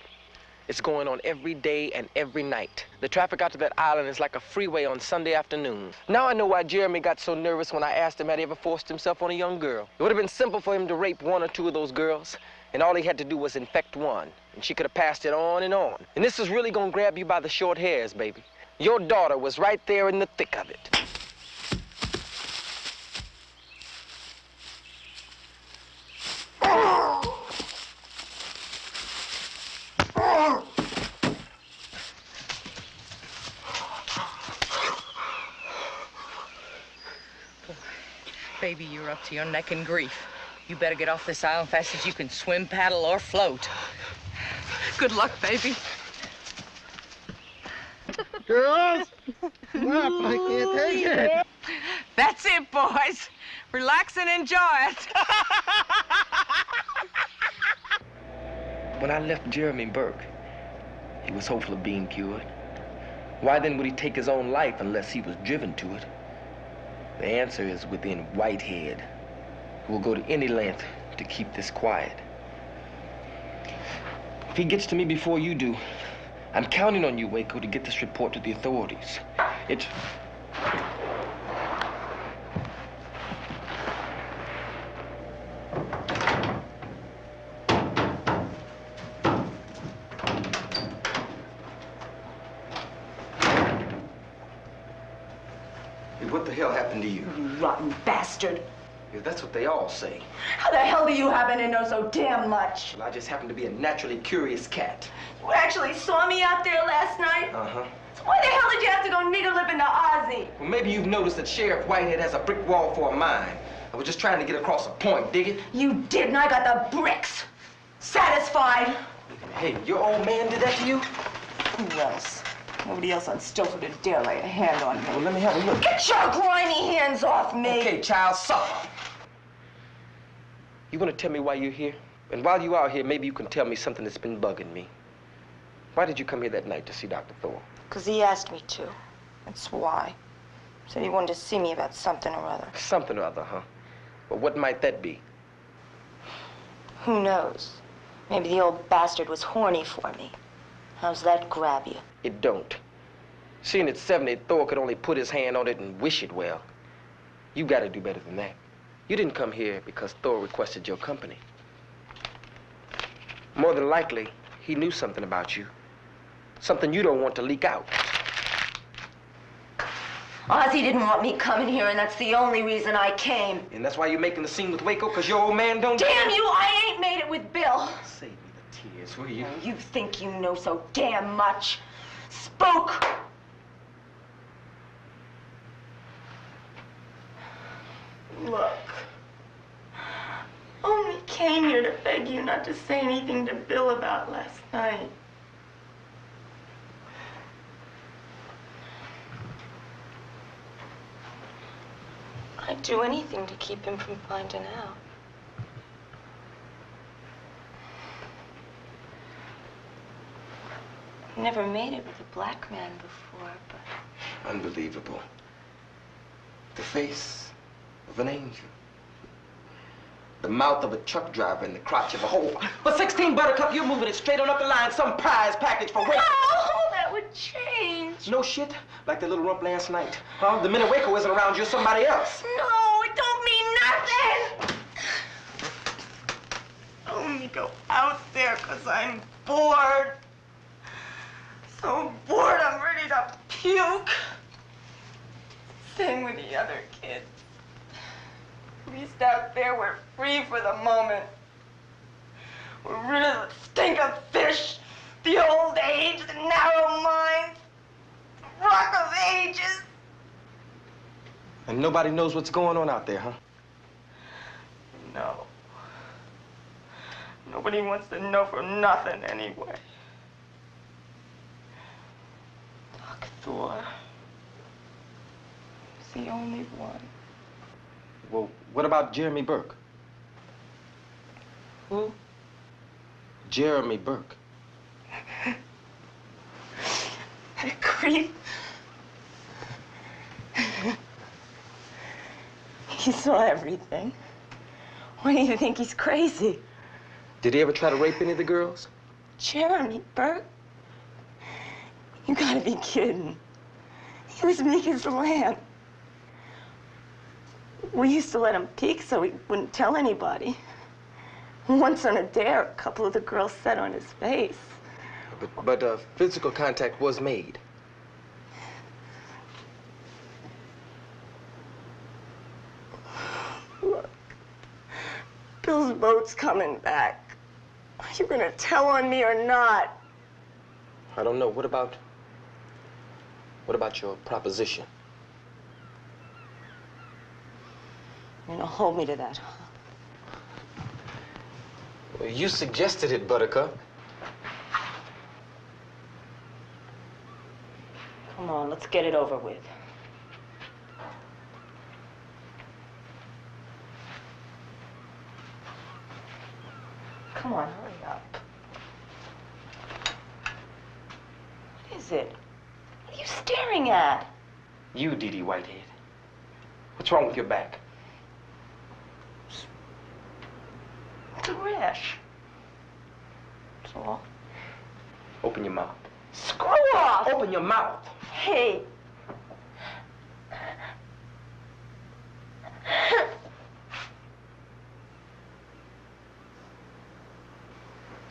It's going on every day and every night. The traffic out to that island is like a freeway on Sunday afternoon. Now I know why Jeremy got so nervous when I asked him had he ever forced himself on a young girl. It would have been simple for him to rape one or two of those girls, and all he had to do was infect one, and she could have passed it on and on. And this is really gonna grab you by the short hairs, baby. Your daughter was right there in the thick of it. Baby, you're up to your neck in grief. You better get off this island fast as you can swim, paddle, or float. Good luck, baby. Girls, stop, I can't take it. That's it, boys. Relax and enjoy it. When I left Jeremy Burke, he was hopeful of being cured. Why then would he take his own life unless he was driven to it? The answer is within Whitehead, who will go to any length to keep this quiet. If he gets to me before you do, I'm counting on you, Waco, to get this report to the authorities. It's... What the hell happened to you? You rotten bastard. Yeah, that's what they all say. How the hell do you happen to know so damn much? Well, I just happen to be a naturally curious cat. You actually saw me out there last night? Uh-huh. So why the hell did you have to go nigger-lipping to Ozzy? Well, maybe you've noticed that Sheriff Whitehead has a brick wall for a mine. I was just trying to get across a point, dig it? You did, and I got the bricks. Satisfied? Hey, your old man did that to you? Who else? Nobody else on Stilford would dare lay a hand on me. Well, let me have a look. Get your grimy hands off me! Okay, child, suffer. You want to tell me why you're here? And while you are here, maybe you can tell me something that's been bugging me. Why did you come here that night to see Dr. Thor? Because he asked me to. That's why. Said he wanted to see me about something or other. Something or other, huh? Well, what might that be? Who knows? Maybe the old bastard was horny for me. How's that grab you? It don't. Seeing it's 70, Thor could only put his hand on it and wish it well. You gotta do better than that. You didn't come here because Thor requested your company. More than likely, he knew something about you. Something you don't want to leak out. Ozzy didn't want me coming here, and that's the only reason I came. And that's why you're making the scene with Waco, because your old man don't... Damn you, I ain't made it with Bill. Save me the tears, will you? You think you know so damn much. Spook! Look. Only came here to beg you not to say anything to Bill about last night. I'd do anything to keep him from finding out. Never made it with a black man before, but... Unbelievable. The face of an angel. The mouth of a truck driver and the crotch of a whore. But 16, Buttercup, you're moving it straight on up the line. Some prize package for Waco. Oh, that would change. No shit, like the little rump last night. Huh? The minute Waco isn't around, you're somebody else. No, it don't mean nothing. I only go out there because I'm bored. So bored I'm ready to puke. Same with the other kids. At least out there we're free for the moment. We're rid of the stink of fish, the old age, the narrow mind, the rock of ages. And nobody knows what's going on out there, huh? No. Nobody wants to know for nothing anyway. Dr. Thor is the only one. Well, what about Jeremy Burke? Who? Jeremy Burke. That creep. He saw everything. Why do you think he's crazy? Did he ever try to rape any of the girls? Jeremy, Bert? You gotta be kidding. He was meek as a lamb. We used to let him peek so he wouldn't tell anybody. Once on a dare, a couple of the girls set on his face. But physical contact was made. Look, Bill's boat's coming back. Are you gonna tell on me or not? I don't know. What about your proposition? You're gonna hold me to that, huh? Well, you suggested it, Buttercup. Come on, let's get it over with. Come on, hurry up. What is it? What are you staring at? You, Dee Dee Whitehead. What's wrong with your back? It's a rash. That's all. Open your mouth. Screw off! Open your mouth. Hey.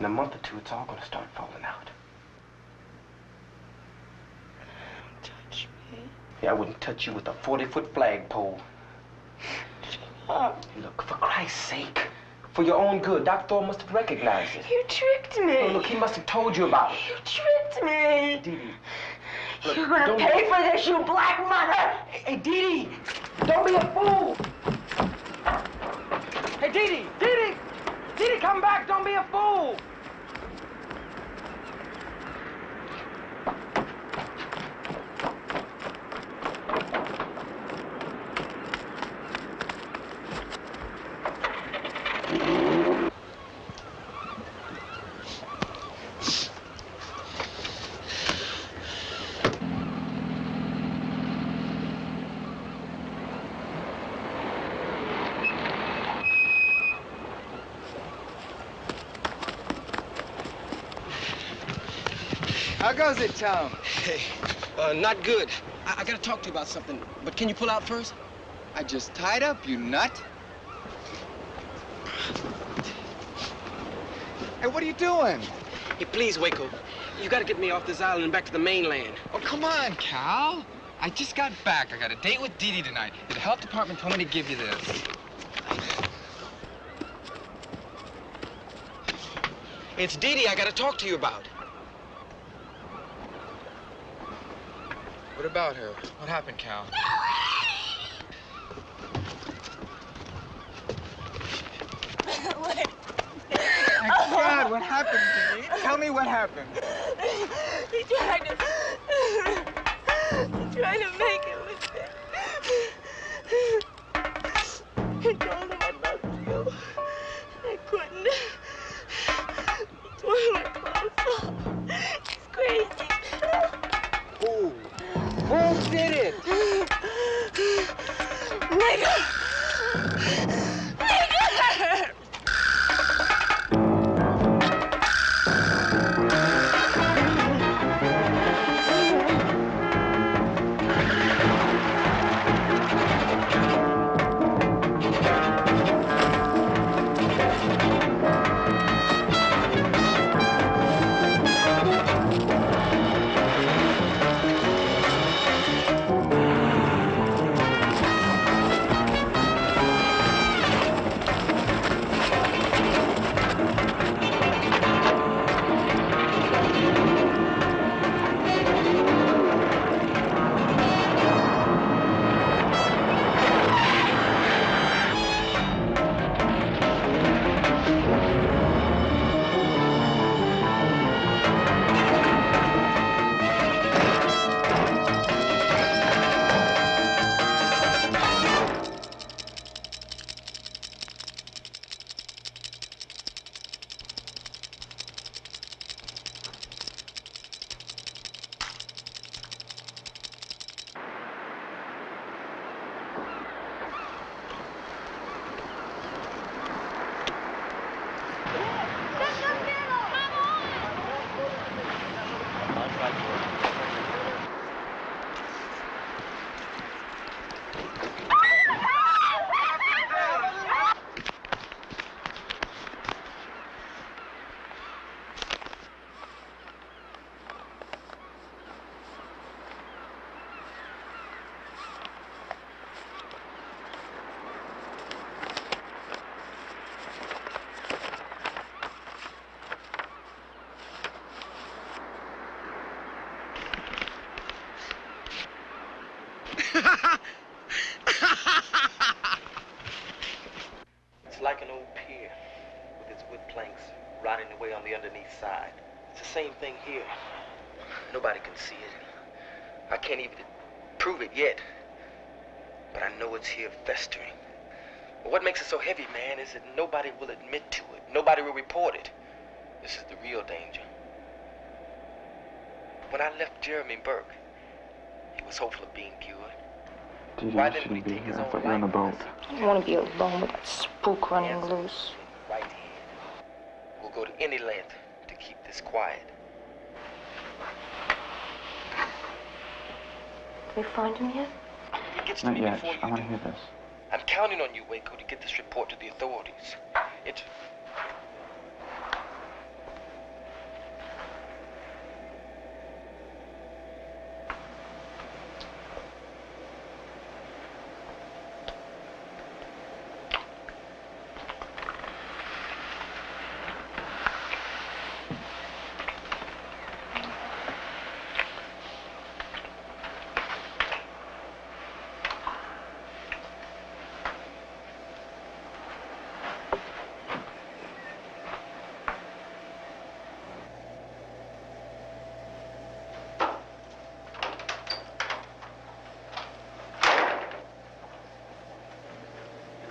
In a month or two, it's all gonna start falling out. Touch me. Yeah, I wouldn't touch you with a 40-foot flagpole. Shut up. Hey, look, for Christ's sake. For your own good, Doc Thor must have recognized it. You tricked me. Oh, look, he must have told you about it. You tricked me. Dee Dee. Look, You're gonna pay for this, you black mother! Hey, Dee Dee! Don't be a fool! Hey, Dee Dee! Dee Dee! Dee Dee, come back! Don't be a fool! How goes it, Tom? Hey, not good. I gotta talk to you about something, but can you pull out first? I just tied up, you nut. Hey, what are you doing? Hey, please, Waco. You gotta get me off this island and back to the mainland. Oh, come on, Cal. I just got back. I got a date with Dee Dee tonight. The health department told me to give you this. It's Dee Dee I gotta talk to you about. What about her? What happened, Cal? My God, what happened, Dee Dee? Tell me what happened. He tried to make it with me. I told him I loved you. I couldn't. He tore my clothes off. He's crazy. Who did it? Nigga! Nigga! It's like an old pier with its wood planks rotting away on the underneath side. It's the same thing here. Nobody can see it. I can't even prove it yet. But I know it's here festering. But what makes it so heavy, man, is that nobody will admit to it. Nobody will report it. This is the real danger. When I left Jeremy Burke, he was hopeful of being cured. Why didn't he take his own life? I don't want to be alone with that spook running loose. Right here. We'll go to any length to keep this quiet. Can we find him yet? He gets to Not me yet. before you I want to do. hear this. I'm counting on you, Waco, to get this report to the authorities. It's...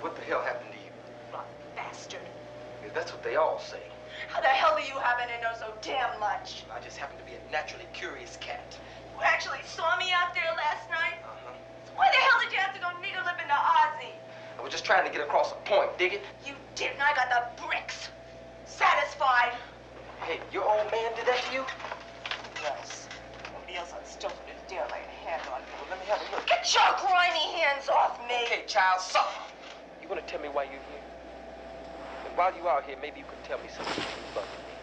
What the hell happened to you? Rotten bastard. Yeah, that's what they all say. How the hell do you happen to know so damn much? I just happen to be a naturally curious cat. You actually saw me out there last night? Uh-huh. So why the hell did you have to go nigger-lipping to Ozzy? I was just trying to get across a point, dig it? You didn't. I got the bricks. Satisfied? Hey, your old man did that to you? Yes. Nobody else on Stillford is dare lay a hand on me. Well, let me have a look. Get your grimy hands off me. Okay, child, suffer. You want to tell me why you're here? And while you're out here, maybe you can tell me something that's bugging me.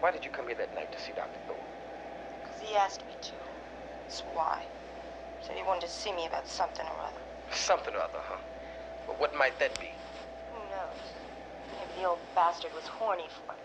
Why did you come here that night to see Dr. Thor? Because he asked me to. That's why. Said he wanted to see me about something or other. Something or other, huh? Well, what might that be? Who knows? Maybe the old bastard was horny for me.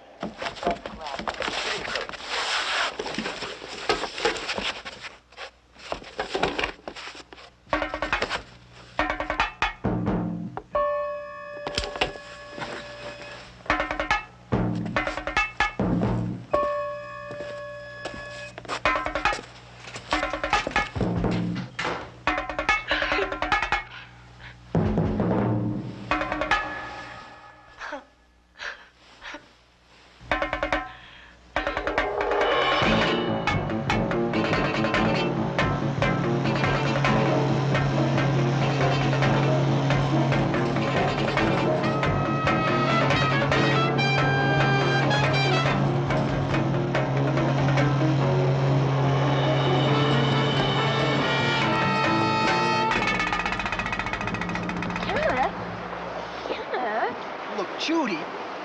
Judy,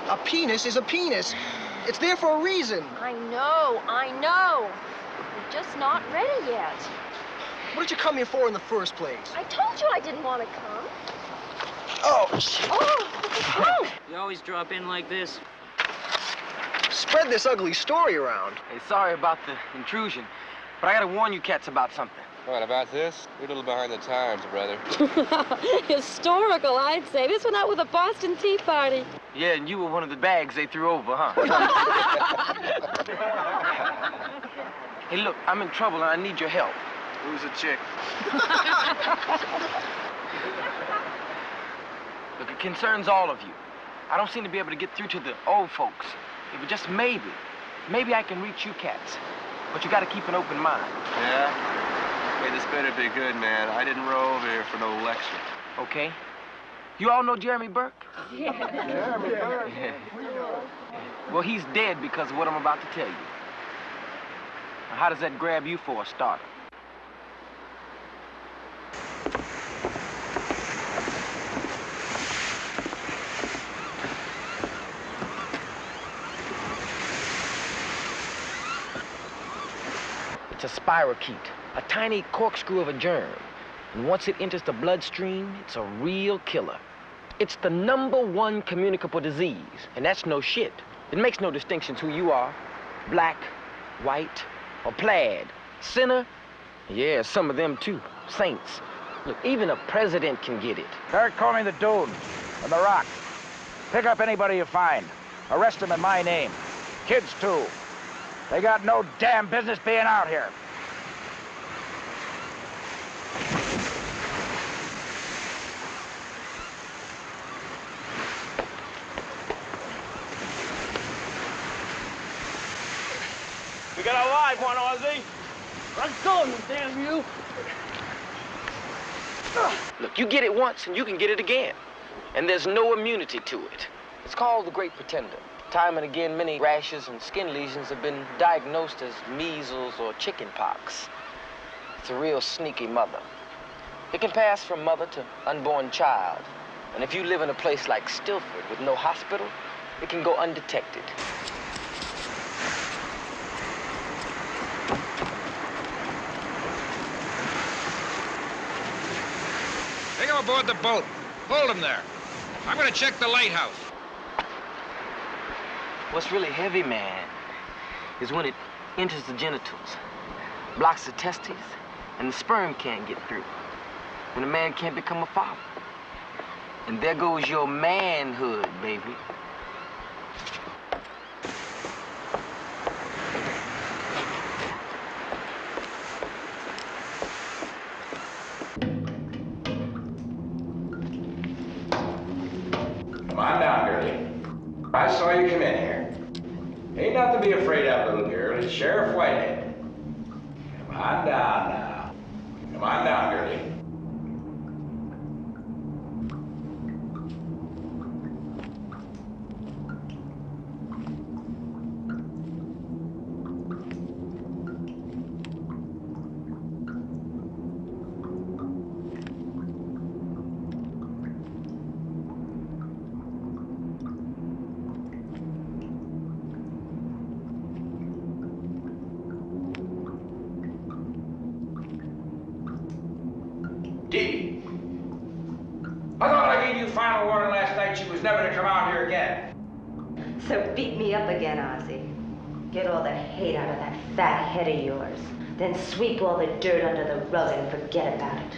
a penis is a penis. It's there for a reason. I know. We're just not ready yet. What did you come here for in the first place? I told you I didn't want to come. Oh, shit. Oh, what's wrong? You always drop in like this? Spread this ugly story around. Hey, sorry about the intrusion, but I gotta warn you cats about something. What, about this? You're a little behind the times, brother. Historical, I'd say. This went out with a Boston Tea Party. Yeah, and you were one of the bags they threw over, huh? Hey, look, I'm in trouble and I need your help. Who's the chick? Look, it concerns all of you. I don't seem to be able to get through to the old folks. Yeah, but just maybe I can reach you cats. But you gotta keep an open mind. Yeah? Hey, this better be good, man. I didn't row over here for no lecture. Okay. You all know Jeremy Burke? Yeah. Jeremy Burke. Well, he's dead because of what I'm about to tell you. Now, how does that grab you for a starter? It's a spirochete, a tiny corkscrew of a germ. And once it enters the bloodstream, it's a real killer. It's the #1 communicable disease, and that's no shit. It makes no distinctions who you are, black, white, or plaid, sinner, yeah, some of them too. saints. Look, even a president can get it. Start calling the dude and the rock. Pick up anybody you find. Arrest them in my name. Kids, too. They got no damn business being out here. We got a live one, Ozzy. I'm calling them, damn you. Look, you get it once and you can get it again. And there's no immunity to it. It's called the Great Pretender. Time and again, many rashes and skin lesions have been diagnosed as measles or chicken pox. It's a real sneaky mother. It can pass from mother to unborn child. And if you live in a place like Stilford with no hospital, it can go undetected. Take him aboard the boat. Hold him there. I'm gonna check the lighthouse. What's really heavy, man, is when it enters the genitals, blocks the testes, and the sperm can't get through. When a man can't become a father. And there goes your manhood, baby. Come on down, girlie. I saw you come in here. Ain't nothing to be afraid of, little girl. It's Sheriff Whitehead. Come on down now. Come on down, girlie. Dee, I thought I gave you final warning last night she was never to come out here again. So beat me up again, Ozzy. Get all the hate out of that fat head of yours. Then sweep all the dirt under the rug and forget about it.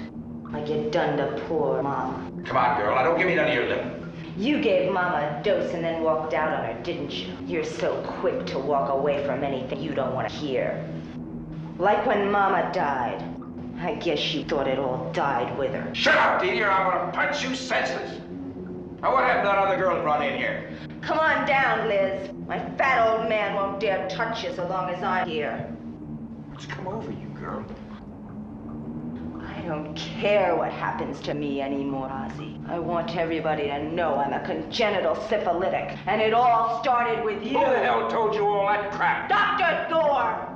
Like you done to poor Mama. Come on, girl. Now don't give me none of your lip. You gave Mama a dose and then walked out on her, didn't you? You're so quick to walk away from anything you don't want to hear. Like when Mama died. I guess she thought it all died with her. Shut up, Dee Dee, or I'm gonna punch you senseless. Now what happened to that other girl that run in here? Come on down, Liz. My fat old man won't dare touch you so long as I'm here. What's come over you, girl? I don't care what happens to me anymore, Ozzy. I want everybody to know I'm a congenital syphilitic, and it all started with you. Who the hell told you all that crap? Dr. Thor!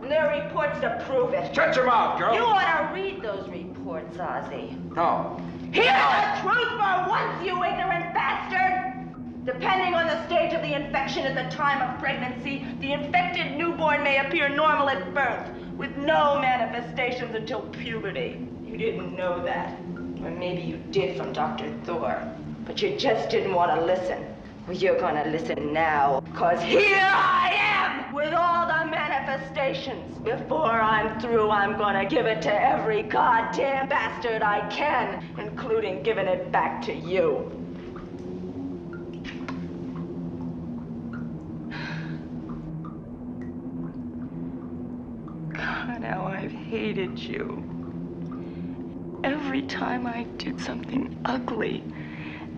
And there are reports to prove it. Shut your mouth, girl. You ought to read those reports, Ozzy. No. Hear the truth for once, you ignorant bastard! Depending on the stage of the infection at the time of pregnancy, the infected newborn may appear normal at birth, with no manifestations until puberty. You didn't know that. Or maybe you did from Dr. Thor. But you just didn't want to listen. Well, you're gonna listen now, because here I am with all the manifestations. Before I'm through, I'm gonna give it to every goddamn bastard I can, including giving it back to you. God, how I've hated you. Every time I did something ugly,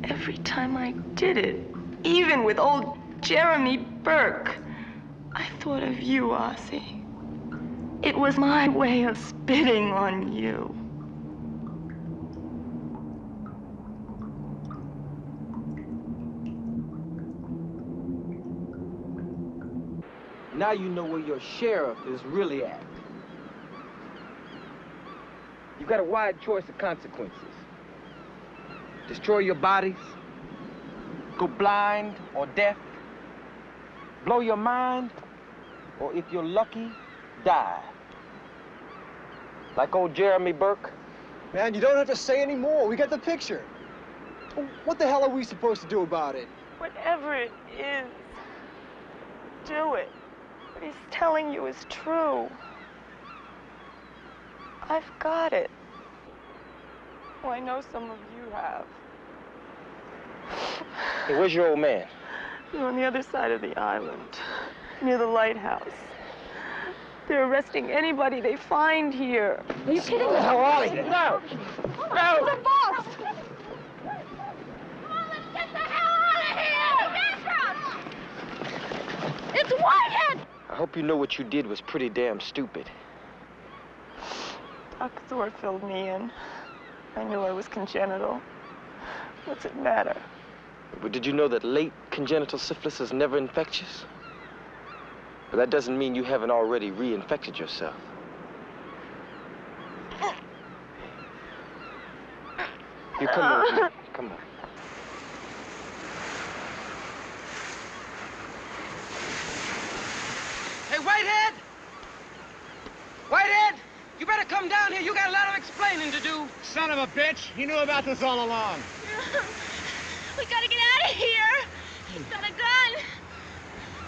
every time I did it, even with old Jeremy Burke, I thought of you, Ozzy. It was my way of spitting on you. Now you know where your sheriff is really at. You've got a wide choice of consequences. Destroy your bodies, go blind or deaf, blow your mind, or if you're lucky, die. Like old Jeremy Burke. Man, you don't have to say any more. We got the picture. What the hell are we supposed to do about it? Whatever it is, do it. What he's telling you is true. I've got it. Well, I know some of you have. Hey, where's your old man? They're on the other side of the island, near the lighthouse. They're arresting anybody they find here. Are you kidding me? How are you? No! No! The boss! Come on, let's get the hell out of here! It's Whitehead! I hope you know what you did was pretty damn stupid. Doc Thor filled me in. I knew I was congenital. What's it matter? But did you know that late congenital syphilis is never infectious? But that doesn't mean you haven't already reinfected yourself. You come on, with me. Come on. Hey, Whitehead! Whitehead! You better come down here. You got a lot of explaining to do. Son of a bitch! He knew about this all along. We gotta get out of here. He's got a gun.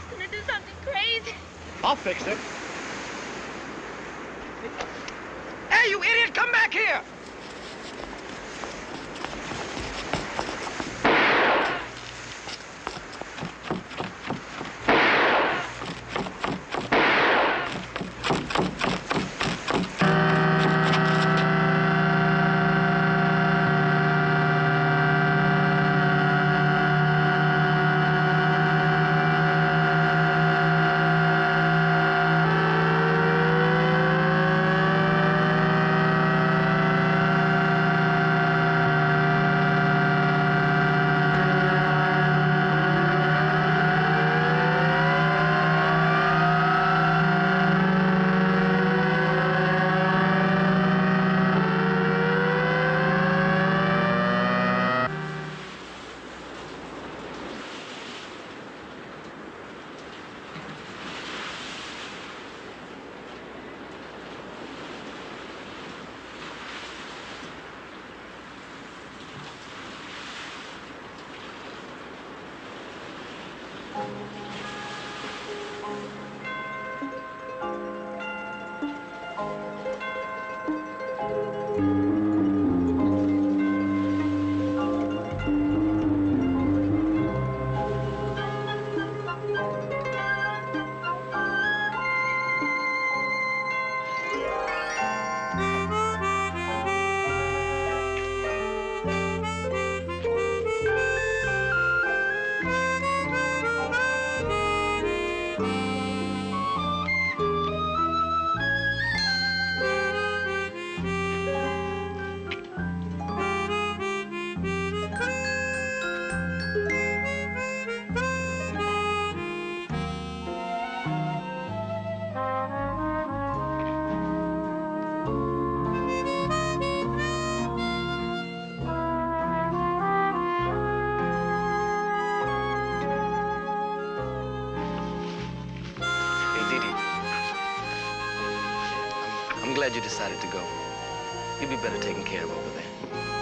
He's gonna do something crazy. I'll fix it. Hey, you idiot! Come back here! I'm glad you decided to go. You'll be better taken care of over there.